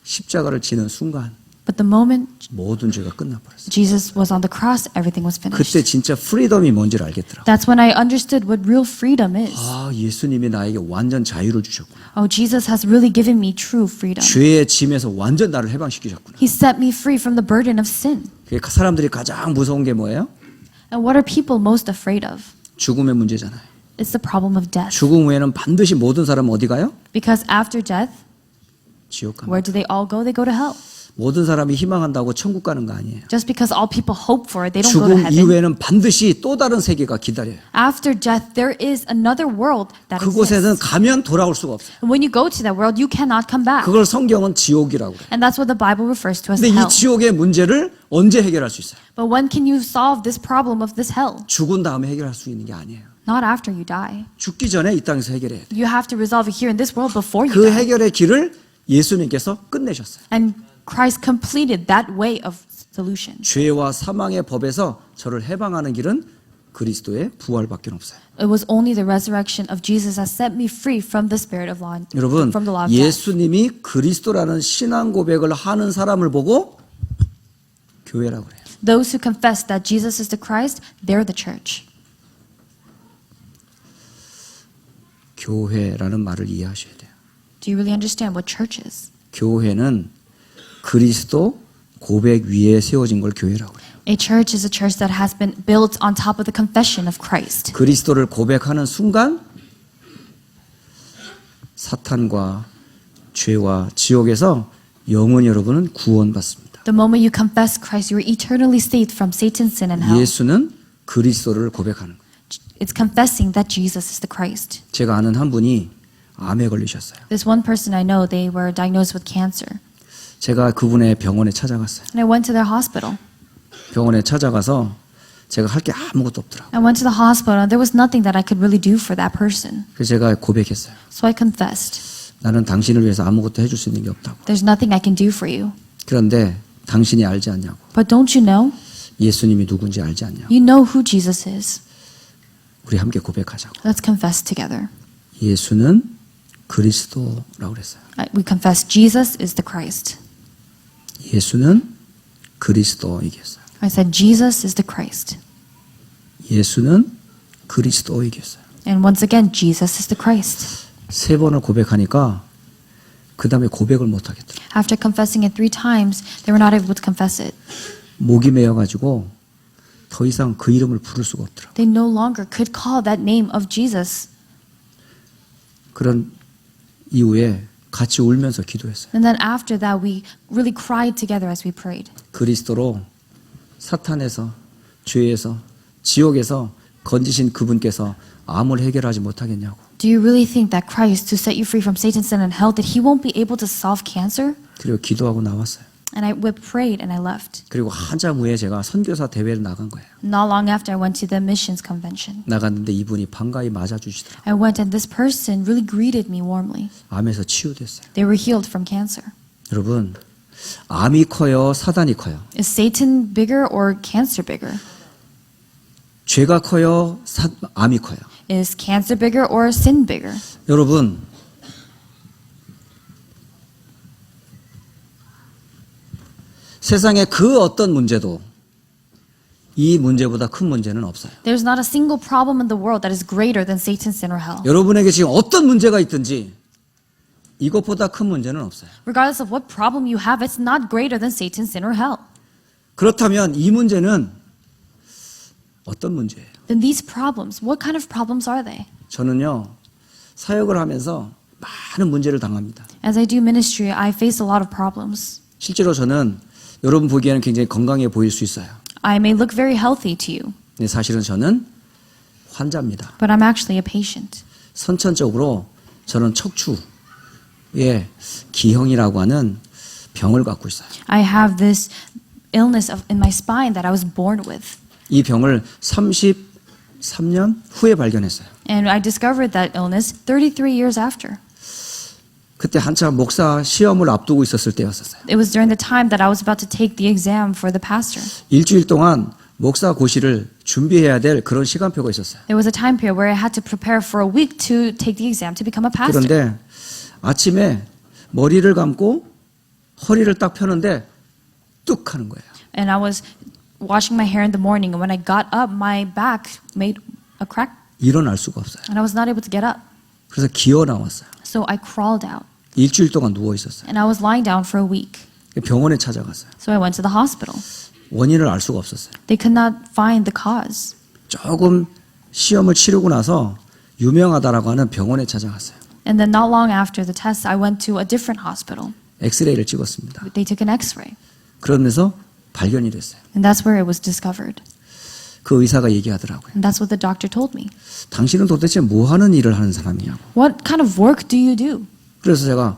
십자가를 지는 순간
But the moment
모든 죄가 끝나버렸어요.
Jesus was on the cross, everything was
그때
finished.
진짜 프리덤이 뭔지를 알겠더라고요.
That's when I understood what real freedom is.
아, 예수님이 나에게 완전 자유를 주셨구나.
Oh, Jesus has really given me true freedom.
죄의 짐에서 완전 나를 해방시키셨구나.
He set me free from the burden of sin.
사람들이 가장 무서운 게 뭐예요?
And what are people most afraid of?
죽음의 문제잖아요.
It's the problem of death.
죽음 후에는 반드시 모든 사람은 어디 가요?
Because after death,
지옥 갑니다.
where do they all go? They go to hell.
모든 사람이 희망한다고 천국 가는 거 아니에요.
Just because all people hope for it, they don't go to
죽음
heaven.
이후에는 반드시 또 다른 세계가 기다려요.
After death, there is another world that
그곳에는
exists.
가면 돌아올 수가 없어요.
And when you go to that world, you cannot come back.
그걸 성경은 지옥이라고 그래요.
And that's what the Bible refers to as
근데 이
hell.
지옥의 문제를 언제 해결할 수 있어요?
But when can you solve this problem of this hell?
죽은 다음에 해결할 수 있는 게 아니에요.
Not after you die.
죽기 전에 이 땅에서 해결해야 돼요.
You have to resolve it here in this world before you
그
die.
해결의 길을 예수님께서 끝내셨어요.
And Christ completed that way of solution.
죄와 사망의 법에서 저를 해방하는 길은 그리스도의 부활밖에 없어요.
It was only the resurrection of Jesus that set me free from the spirit of law,
여러분,
from the law of death.
예수님이 그리스도라는 신앙 고백을 하는 사람을 보고 교회라고 그래요.
Those who confess that Jesus is the Christ, they're the church.
교회라는 말을 이해하셔야 돼요.
Do you really understand what church is?
교회는 그리스도 고백 위에 세워진 걸 교회라고 해요.
A church is a church that has been built on top of the confession of Christ.
그리스도를 고백하는 순간 사탄과 죄와 지옥에서 영원히 여러분은 구원받습니다.
The moment you confess Christ, you are eternally saved from Satan's sin and hell.
예수는 그리스도를 고백하는 거예요.
It's confessing that Jesus is the Christ.
제가 아는 한 분이 암에 걸리셨어요.
This one person I know, they were diagnosed with cancer.
제가 그분의 병원에 찾아갔어요.
And I went to their hospital.
병원에 찾아가서 제가 할 게 아무것도 없더라고요.
I went to the hospital and there was nothing that I could really do for that person.
그래서 제가 고백했어요.
So I confessed.
나는 당신을 위해서 아무것도 해줄 수 있는 게 없다고.
There's nothing I can do for you.
그런데 당신이 알지 않냐고.
But don't you know?
예수님이 누군지 알지 않냐고.
You know who Jesus is.
우리 함께 고백하자고.
Let's confess together.
예수는 그리스도라고 그랬어요.
We confess Jesus is the Christ.
예수는 그리스도이겠어요.
I said Jesus is the Christ.
예수는 그리스도이겠어요.
And once again, Jesus is the Christ.
3번을 고백하니까 그 다음에 고백을 못 하겠더라고요.
After confessing it 3 times, they were not able to confess it.
목이 메어가지고 더 이상 그 이름을 부를 수가 없더라고요.
They no longer could call that name of Jesus.
그런 이후에 같이 울면서 기도했어요.
And then after that, we really cried together as we prayed.
그리스도로 사탄에서 죄에서 지옥에서 건지신 그분께서 암을 해결하지 못하겠냐고.
Do you really think that Christ, to set you free from Satan's sin and hell, that he won't be able to solve cancer?
그리고 기도하고 나왔어요.
And we prayed and I left.
그리고 한참 후에 제가 선교사 대회를 나간 거예요.
Not long after, I went to the missions convention.
나갔는데 이분이 반가이 맞아주시더라고요.
I went and this person really greeted me warmly.
암에서 치유됐어요.
They were healed from cancer.
여러분, 암이 커요, 사단이 커요?
Is Satan bigger or cancer bigger?
죄가 커요, 암이 커요?
Is cancer bigger or sin bigger?
여러분, 세상에 그 어떤 문제도 이 문제보다 큰 문제는 없어요.
There's not a single problem in the world that is greater than Satan's sin or hell.
여러분에게 지금 어떤 문제가 있든지 이것보다 큰 문제는 없어요.
Regardless of what problem you have, it's not greater than Satan's sin or hell.
그렇다면 이 문제는 어떤 문제예요?
Then these problems, what kind of problems are they?
저는요, 사역을 하면서 많은 문제를 당합니다.
As I do ministry, I face a lot of problems.
실제로 저는 여러분 보기에는 굉장히 건강해 보일 수 있어요.
I may look very healthy to you,
근데 사실은 저는 환자입니다.
but I'm actually a patient.
선천적으로 저는 척추의 기형이라고 하는 병을 갖고 있어요.
I have this illness in my spine that I was born with.
이 병을 33년 후에 발견했어요.
And I discovered that illness 33 years after.
그때 한참 목사 시험을 앞두고 있었을 때였었어요.
It was during the time that I was about to take the exam for the pastor.
일주일 동안 목사 고시를 준비해야 될 그런 시간표가 있었어요.
There was a time period where I had to prepare for a week to take the exam to become a pastor.
그런데 아침에 머리를 감고 허리를 딱 펴는데 뚝 하는 거예요.
And I was washing my hair in the morning, and when I got up, my back made a crack,
일어날 수가 없어요.
and I was not able to get up.
그래서 기어 나왔어요.
So I crawled out,
일주일 동안 누워 있었어요.
and I was lying down for a week.
병원에 찾아갔어요.
So I went to the hospital.
원인을 알 수가 없었어요.
They could not find the cause.
조금 시험을 치르고 나서 유명하다라고 하는 병원에 찾아갔어요.
And then not long after the test, I went to a different hospital.
엑스레이를 찍었습니다.
They took an x-ray,
그러면서 발견이 됐어요.
and that's where it was discovered.
그 의사가 얘기하더라고요.
And that's what the doctor told me.
당신은 도대체 뭐 하는 일을 하는 사람이냐고.
What kind of work do you do?
그래서 제가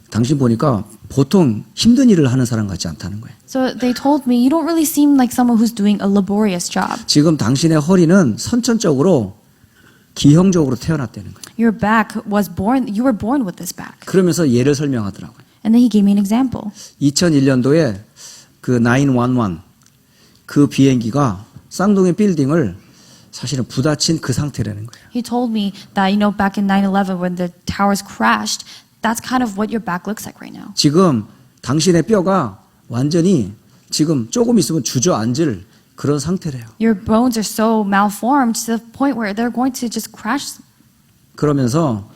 당신 보니까 보통 힘든 일을 하는 사람 같지 않다는 거예요.
So they told me, you don't really seem like someone who's doing a laborious job.
지금 당신의 허리는 선천적으로 기형적으로 태어났다는 거예요.
Your back was born, you were born with this back.
그러면서 예를 설명하더라고요.
And then he gave me an example.
2001년도에 그 911 그 비행기가 쌍둥이 빌딩을 사실은 부딪힌 그 상태라는 거예요.
He told me that, back in 9/11 when the towers crashed, that's kind of what your back looks like right now.
지금 당신의 뼈가 완전히 지금 조금 있으면 주저앉을 그런 상태래요.
Your bones are so malformed to the point where they're going to just crash.
그러면서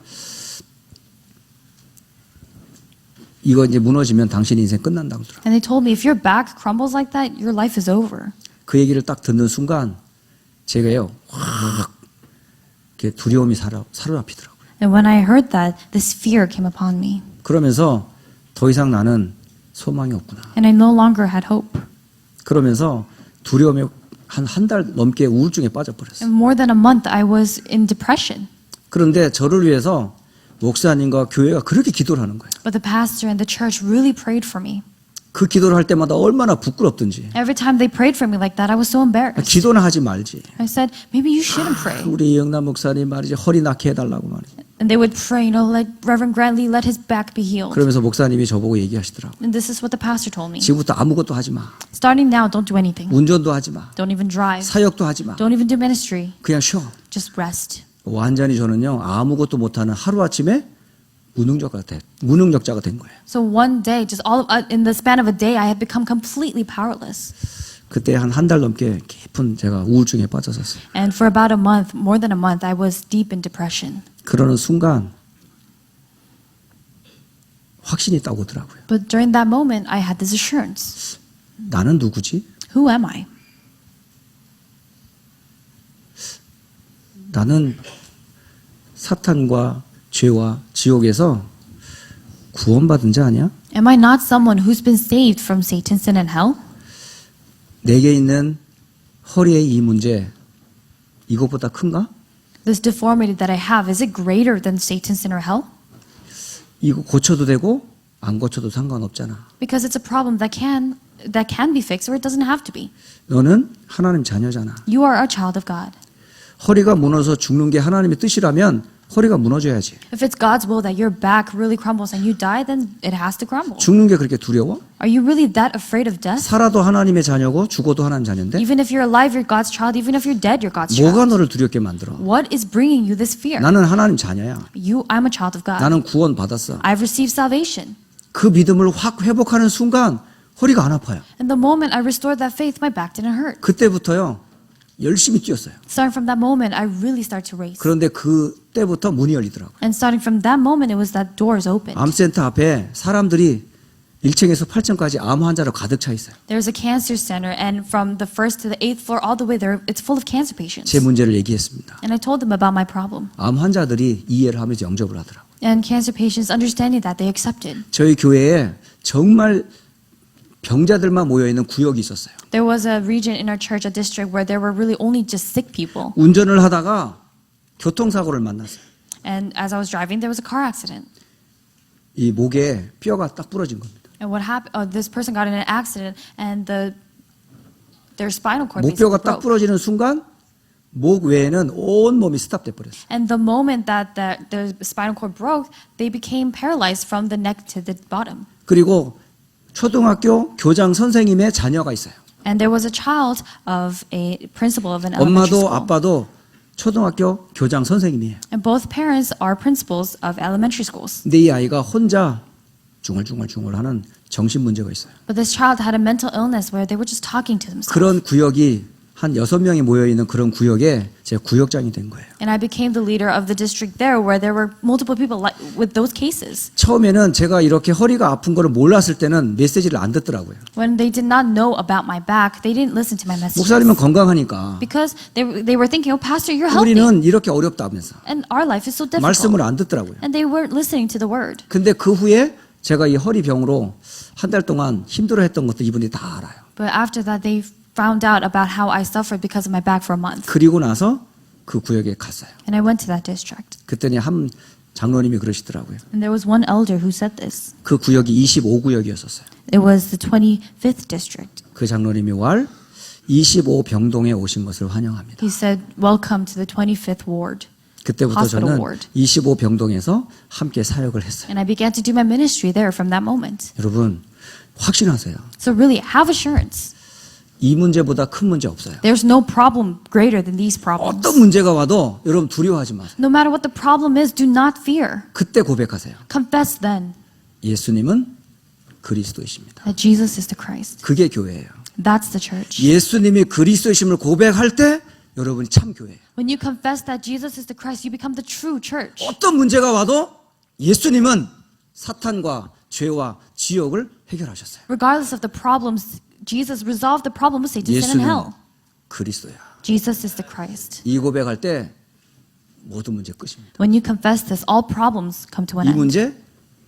이거 이제 무너지면 당신 인생 끝난다고 그러더라고요.
And they told me if your back crumbles like that, your life is over.
그 얘기를 딱 듣는 순간 제가요 확 이렇게 두려움이 사로잡히더라고요.
And when I heard that, this fear came upon me.
그러면서 더 이상 나는 소망이 없구나.
And I no longer had hope.
그러면서 두려움에 한 달 넘게 우울증에 빠져버렸어요.
And more than a month, I was in depression.
그런데 저를 위해서 목사님과 교회가 그렇게 기도를 하는 거예요.
But the pastor and the church really prayed for me.
그 기도를 할 때마다 얼마나 부끄럽든지.
Every time they prayed for me like that, I was so embarrassed.
기도는 하지 말지.
I said, maybe you shouldn't pray.
우리 이영남 목사님 말이지 허리 낫게 해달라고 말이지.
And they would pray, let Reverend Grantley let his back be healed.
그러면서 목사님이 저보고 얘기하시더라고.
And this is what the pastor told me.
지금부터 아무것도 하지 마.
Starting now, don't do anything.
운전도 하지 마.
Don't even drive.
사역도 하지 마.
Don't even do ministry.
그냥 쉬어.
Just rest.
완전히 저는요 아무것도 못하는 하루아침에 무능력자가 된 거예요.
So one day, just in the span of a day, I had become completely powerless.
그때 한 달 넘게 깊은 제가 우울증에 빠졌었어요.
And for about a month, more than a month, I was deep in depression.
그러는 순간 확신이 딱 오더라고요.
But during that moment, I had this assurance.
나는 누구지?
Who am I?
나는 사탄과 죄와 지옥에서 구원받은 자 아니야?
Am I not someone who's been saved from Satan, sin, and hell?
내게 있는 허리의 이 문제 이것보다 큰가?
This deformity that I have, is it greater than Satan, sin, or hell?
이거 고쳐도 되고 안 고쳐도 상관없잖아.
Because it's a problem that can be fixed or it doesn't have to be.
너는 하나님 자녀잖아.
You are a child of God.
허리가 무너져 죽는 게 하나님의 뜻이라면 허리가 무너져야지.
If it's God's will that your back really crumbles and you die, then it has to crumble.
죽는 게 그렇게 두려워?
Are you really that afraid of death?
살아도 하나님의 자녀고 죽어도 하나님 자녀인데
Even if you're alive, you're God's child. Even if you're dead, you're God's
뭐가
child.
너를 두렵게 만들어?
What is bringing you this fear?
나는 하나님 자녀야.
I'm a child of God.
나는 구원 받았어.
I've received salvation.
그 믿음을 확 회복하는 순간 허리가 안 아파요.
And the moment I restored that faith, my back didn't hurt.
그때부터요 열심히 뛰었어요.
Starting from that moment, I really started to race.
그런데 그때부터 문이 열리더라고요.
And starting from that moment, it was that doors opened.
암센터 앞에 사람들이 1층에서 8층까지 암 환자로 가득 차 있어요.
There's a cancer center, and from the first to the 8th floor, all the way there, it's full of cancer patients.
제 문제를 얘기했습니다.
And I told them about my problem.
암 환자들이 이해를 하면서 영접을 하더라고요.
And cancer patients, understanding that, they accepted.
저희 교회에 정말 병자들만 모여 있는 구역이 있었어요.
There was a region in our church, a district, where there were really only just sick people.
운전을 하다가 교통사고를 만났어요.
And as I was driving, there was a car accident.
이 목에 뼈가 딱 부러진 겁니다.
And what happened? This person got in an accident, and their spinal cord
목뼈가
basically
딱
broke.
부러지는 순간 목 외에는 온 몸이 스탑돼 버렸어요.
And the moment that the spinal cord broke, they became paralyzed from the neck to the bottom.
그리고 초등학교 교장 선생님의 자녀가 있어요.
And there was a child of a principal of an elementary
엄마도
school.
아빠도 초등학교 교장 선생님이에요.
And both parents are principals of elementary schools.
근데 이 아이가 혼자 중얼중얼하는 정신 문제가 있어요.
But this child had a mental illness where they were just talking to themselves.
그런 구역이 한 6명이 모여 있는 그런 구역에 제가 구역장이 된 거예요.
And I became the leader of the district there where there were multiple people with those cases.
처음에는 제가 이렇게 허리가 아픈 거를 몰랐을 때는 메시지를 안 듣더라고요.
When they did not know about my back, they didn't listen to my messages.
목사님은 건강하니까
Because they were thinking, oh, Pastor, you're healthy.
우리는 이렇게 어렵다면서
And our life is so difficult.
말씀을 안 듣더라고요.
And they weren't listening to the word.
근데 그 후에 제가 이 허리 병으로 한 달 동안 힘들어했던 것도 이분들이 다 알아요.
But after that, they found out about how I suffered because of my back for a month.
그리고 나서 그 구역에 갔어요.
And I went to that district.
그랬더니 한 장로님이 그러시더라고요.
And there was one elder who said this.
그 구역이 25구역이었었어요.
It was the 25th district.
그 장로님이 월 25병동에 오신 것을 환영합니다.
He said, welcome to the 25th ward.
그때부터
Hospital
저는
ward.
25병동에서 함께 사역을 했어요.
And I began to do my ministry there from that moment.
여러분 확신하세요.
So really, have assurance.
이 문제보다 큰 문제 없어요.
There's no problem greater than these problems.
어떤 문제가 와도 여러분 두려워하지 마세요.
No matter what the problem is, do not fear.
그때 고백하세요.
Confess then
예수님은 그리스도이십니다.
that Jesus is the Christ.
그게 교회예요.
That's the church.
예수님이 그리스도이심을 고백할 때 여러분이 참 교회예요.
When you confess that Jesus is the Christ, you become the true church.
어떤 문제가 와도 예수님은 사탄과 죄와 지옥을 해결하셨어요.
Regardless of the problems, Jesus resolved the problem with Satan, sin, and
예수는
hell.
그리스도야.
Jesus is the Christ.
이 고백할 때 모든 문제 끝입니다.
When you confess this, all problems come to an
이
end.
문제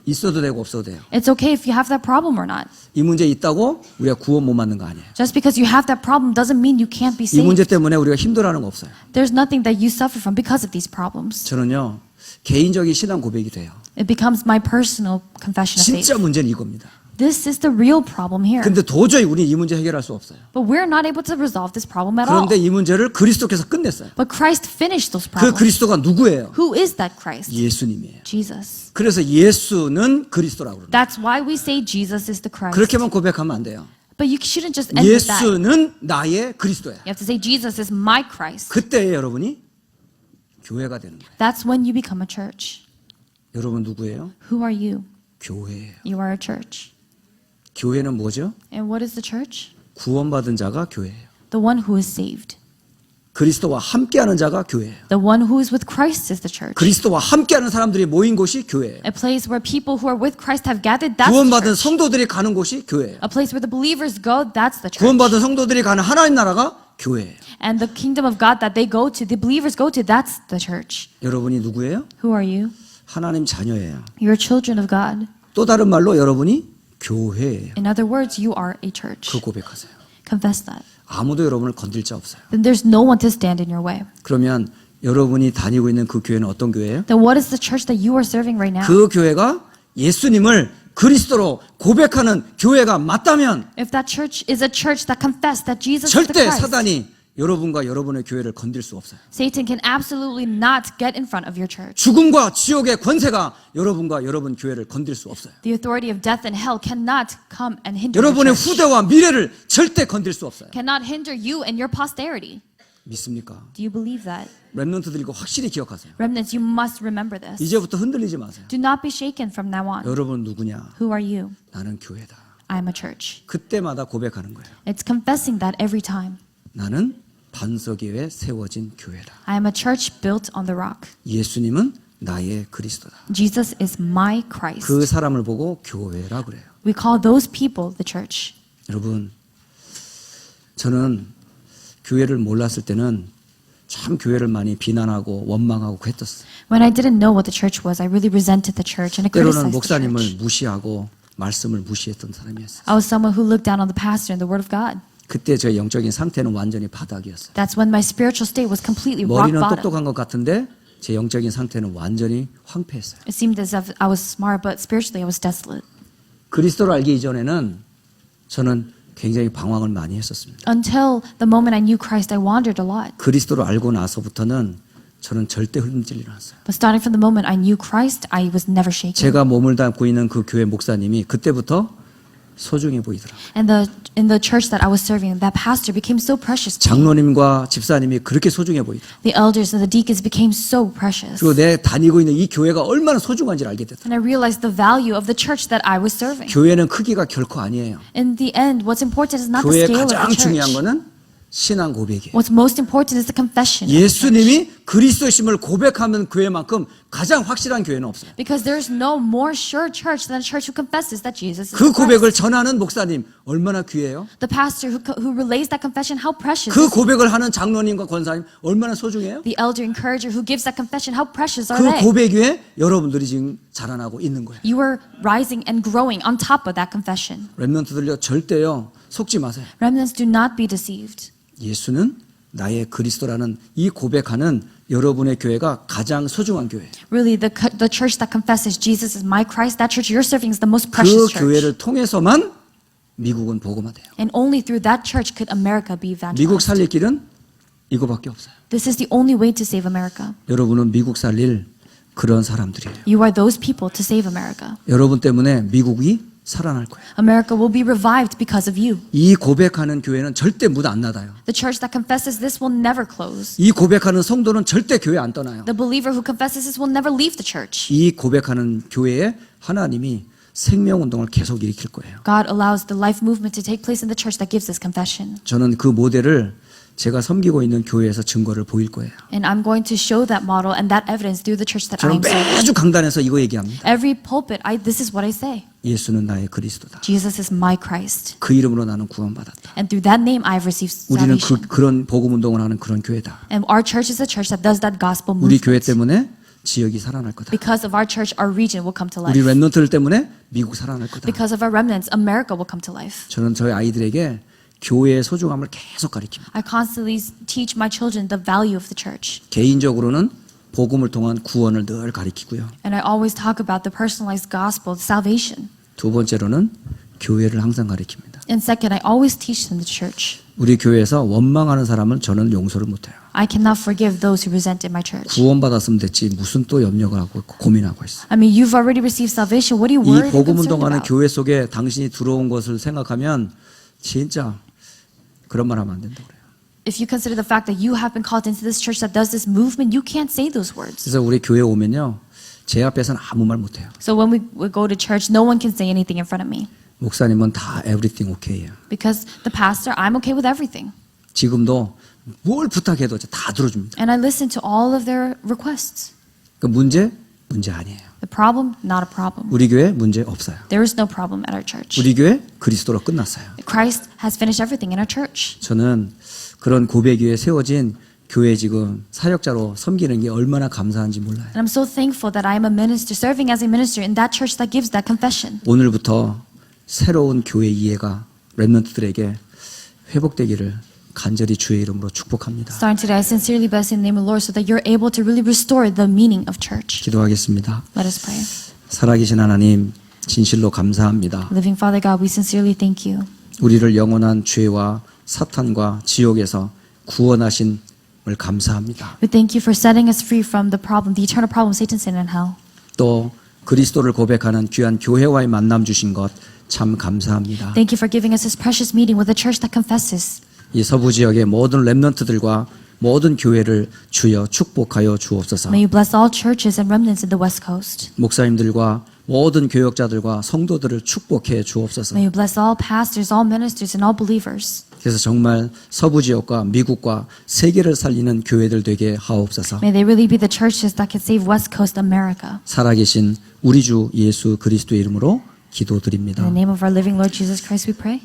있어도 되고 없어도 돼요.
It's okay if you have that problem or not.
이 문제 있다고 우리가 구원 못 받는 거 아니에요.
Just because you have that problem doesn't mean you can't be
이 문제
saved.
때문에 우리가 힘들어하는 거 없어요.
There's nothing that you suffer from because of these problems.
저는요 개인적인 신앙 고백이 돼요.
It becomes my personal confession of faith.
진짜 문제는 이겁니다.
This is the real problem here.
근데 도저히 우리 이 문제 해결할 수 없어요.
But we're not able to resolve this problem at all.
그런데 이 문제를 그리스도께서 끝냈어요.
But Christ finished those
그
problems.
그리스도가 누구예요?
Who is that Christ?
예수님이에요.
Jesus.
그래서 예수는 그리스도라고 그럽니다.
That's why we say Jesus is the Christ.
그렇게만 고백하면 안 돼요.
But you shouldn't just end with that.
예수는 나의 그리스도야.
You have to say Jesus is my Christ.
그때 여러분이 교회가 되는 거예요.
That's when you become a church.
여러분 누구예요?
Who are you?
교회예요.
You are a church.
교회는 뭐죠?
And what is the church?
구원받은 자가 교회예요.
The one who is saved.
그리스도와 함께하는 자가 교회예요.
The one who is with Christ is the church.
그리스도와 함께하는 사람들이 모인 곳이 교회예요.
A place where people who are with Christ have gathered, that's the
구원받은
church.
성도들이 가는 곳이 교회예요.
A place where the believers go, that's the church.
구원받은 성도들이 가는 하나님 나라가 교회예요.
And the kingdom of God that they go to, the believers go to, that's the church.
여러분이 누구예요?
Who are you?
하나님 자녀예요.
You're children of God.
또 다른 말로 여러분이 교회예요.
In other words, you are a church.
그 고백하세요.
Confess that.
아무도 여러분을 건들 자 없어요.
Then there's no one to stand in your way.
그러면 여러분이 다니고 있는 그 교회는 어떤 교회예요?
Then what is the church that you are serving right now?
그 교회가 예수님을 그리스도로 고백하는 교회가 맞다면
If that church is a church that confess that Jesus is the
절대
Christ,
사단이 여러분과 여러분의 교회를 건들 수 없어요.
Satan can absolutely not get in front of your church.
죽음과 지옥의 권세가 여러분과 여러분 교회를 건들 수 없어요.
The authority of death and hell cannot come and hinder your
여러분의
church.
후대와 미래를 절대 건들 수 없어요.
Cannot hinder you and your posterity.
믿습니까?
Do you believe that?
렘넌트들 이거 확실히 기억하세요.
Remnants, you must remember this.
이제부터 흔들리지 마세요.
Do not be shaken from now on.
여러분 누구냐?
Who are you?
나는 교회다.
I am a church.
그때마다 고백하는 거예요.
It's confessing that every time.
나는 반석 위에 세워진 교회다.
I am a church built on the rock.
예수님은 나의 그리스도다.
Jesus is my Christ.
그 사람을 보고 교회라 그래요.
We call those people the church.
여러분, 저는 교회를 몰랐을 때는 참 교회를 많이 비난하고 원망하고 그랬었어요.
When I didn't know what the church was, I really resented the church and I
때로는
criticized the
목사님을
church.
무시하고 말씀을 무시했던 사람이었어요.
I was someone who looked down on the pastor and the word of God.
그때 제 영적인 상태는 완전히 바닥이었어요.
That's when my spiritual state was completely rock
머리는
bottom.
똑똑한 것 같은데 제 영적인 상태는 완전히 황폐했어요.
It seemed as if I was smart, but spiritually I was desolate.
그리스도를 알기 이전에는 저는 굉장히 방황을 많이 했었습니다.
Until the moment I knew Christ, I wandered a lot.
그리스도를 알고 나서부터는 저는 절대 흔들리지 않았어요.
But starting from the moment I knew Christ, I was never shaken.
제가 몸을 담고 있는 그 교회 목사님이 그때부터 소중해 보이더라고요.
And in the church that I was serving, that pastor became so precious to me.
장로님과 집사님이 그렇게 소중해 보이더라고요.
The elders and the deacons became so precious.
그리고 내 다니고 있는 이 교회가 얼마나 소중한지를 알게 됐더라고요.
And I realized the value of the church that I was serving.
교회는 크기가 결코 아니에요.
In the end, what's important is not the
교회의
scale of
가장
the
중요한
church.
거는 신앙 고백이에요.
What's most important is the confession. of the church.
예수님이 그리스도심을 고백하는 교회만큼 가장 확실한 교회는 없어요.
Because there's no more sure church than a church who confesses that Jesus is
그
the
고백을
Christ.
전하는 목사님 얼마나 귀해요?
The pastor who relays that confession, how precious
그
is he?
고백을 하는 장로님과 권사님 얼마나 소중해요?
The elder encourager who gives that confession, how precious are
그
they?
고백 위에 여러분들이 지금 자라나고 있는 거예요.
You are rising and growing on top of that confession.
렘넌트들요 절대요 속지 마세요.
Remnants, do not be deceived.
예수는 나의 그리스도라는 이 고백하는 여러분의 교회가 가장 소중한 교회예요.
Really, the church that confesses Jesus is my Christ, that church you're serving is the most
그
precious church.
교회를 통해서만 미국은 복음화돼요.
And only through that church could America be
미국
evangelized.
살릴 길은 이거밖에 없어요.
This is the only way to save America.
여러분은 미국 살릴 그런 사람들이에요.
You are those people to save America.
여러분 때문에 미국이 살아날 거예요.
America will be revived because of you.
이 고백하는 교회는 절대 문 안 닫아요.
The church that confesses this will never close.
이 고백하는 성도는 절대 교회 안 떠나요.
The believer who confesses this will never leave the church.
이 고백하는 교회에 하나님이 생명운동을 계속 일으킬 거예요.
God allows the life movement to take place in the church that gives this confession.
저는 그 모델을 제가 섬기고 있는 교회에서 증거를 보일 거예요.
And I'm going to show that model and that evidence through the church that I
저는
am serving.
매주 강단에서 이거 얘기합니다.
Every pulpit, this is what I say.
예수는 나의 그리스도다.
Jesus is my Christ.
그 이름으로 나는 구원받았다.
And through that name I have received
우리는
salvation.
그런 복음 운동을 하는 그런 교회다.
And our church is a church that does that gospel
우리 교회
movement.
때문에 지역이 살아날 거다.
Because of our church, our region will come to life.
우리 렘넌트들 때문에 미국 살아날 거다.
Because of our remnants, America will come to life.
저는 저희 아이들에게 교회의 소중함을 계속 가르칩니다.
I constantly teach my children the value of the church.
개인적으로는 복음을 통한 구원을 늘 가리키고요.
And I always talk about the personalized gospel, salvation.
두 번째로는 교회를 항상 가리킵니다.
And second, I always teach them the church.
우리 교회에서 원망하는 사람은 저는 용서를 못해요.
I cannot forgive those who resent in my church.
구원받았으면 됐지 무슨 또 염려가 하고 있고 고민하고 있어.
I mean, you've already received salvation. What are you
이
worried and
복음
concerned
운동하는
about?
교회 속에 당신이 들어온 것을 생각하면 진짜 그런 말 하면 안 된다고 그래요.
If you consider the fact that you have been called into this church that does this movement, you can't say those words.
그래서 우리 교회 오면요. 제 앞에서는 아무 말 못해요.
So when we go to church, no one can say anything in front of me.
목사님은 다 everything okay예요.
Because the pastor, I'm okay with everything.
지금도 뭘 부탁해도 다 들어줍니다.
And I listen to all of their requests.
그 문제 아니에요.
The problem, not a problem.
우리 교회 문제 없어요.
There is no problem at our church.
우리 교회 그리스도로 끝났어요.
Christ has finished everything in our church.
저는 그런 고백 위에 세워진 교회 지금 사역자로 섬기는 게 얼마나 감사한지 몰라요.
And I'm so thankful that I am a minister, serving as a minister in that church that gives that confession.
오늘부터 새로운 교회 이해가 렘넌트들에게 회복되기를 간절히 주의 이름으로 축복합니다.
Starting today, I sincerely bless in the name of the Lord so that you're able to really restore the meaning of church.
기도하겠습니다.
Let us pray.
살아계신 하나님 진실로 감사합니다.
Living Father God, we sincerely thank you.
우리를 영원한 죄와 사탄과 지옥에서 구원하신 을 감사합니다.
We thank you for setting us free from the problem, the eternal problem, Satan, sin, and hell.
또 그리스도를 고백하는 귀한 교회와의 만남 주신 것 참 감사합니다.
Thank you for giving us this precious meeting with a church that confesses.
이 서부 지역의 모든 렘넌트들과 모든 교회를 주여 축복하여 주옵소서.
May you bless all churches and remnants in the West Coast.
목사님들과 모든 교역자들과 성도들을 축복해 주옵소서.
May you bless all pastors, all ministers, and all believers.
그래서 정말 서부 지역과 미국과 세계를 살리는 교회들 되게 하옵소서.
May they really be the churches that can save West Coast America.
살아계신 우리 주 예수 그리스도의 이름으로 기도드립니다.
In the name of our living Lord Jesus Christ, we pray.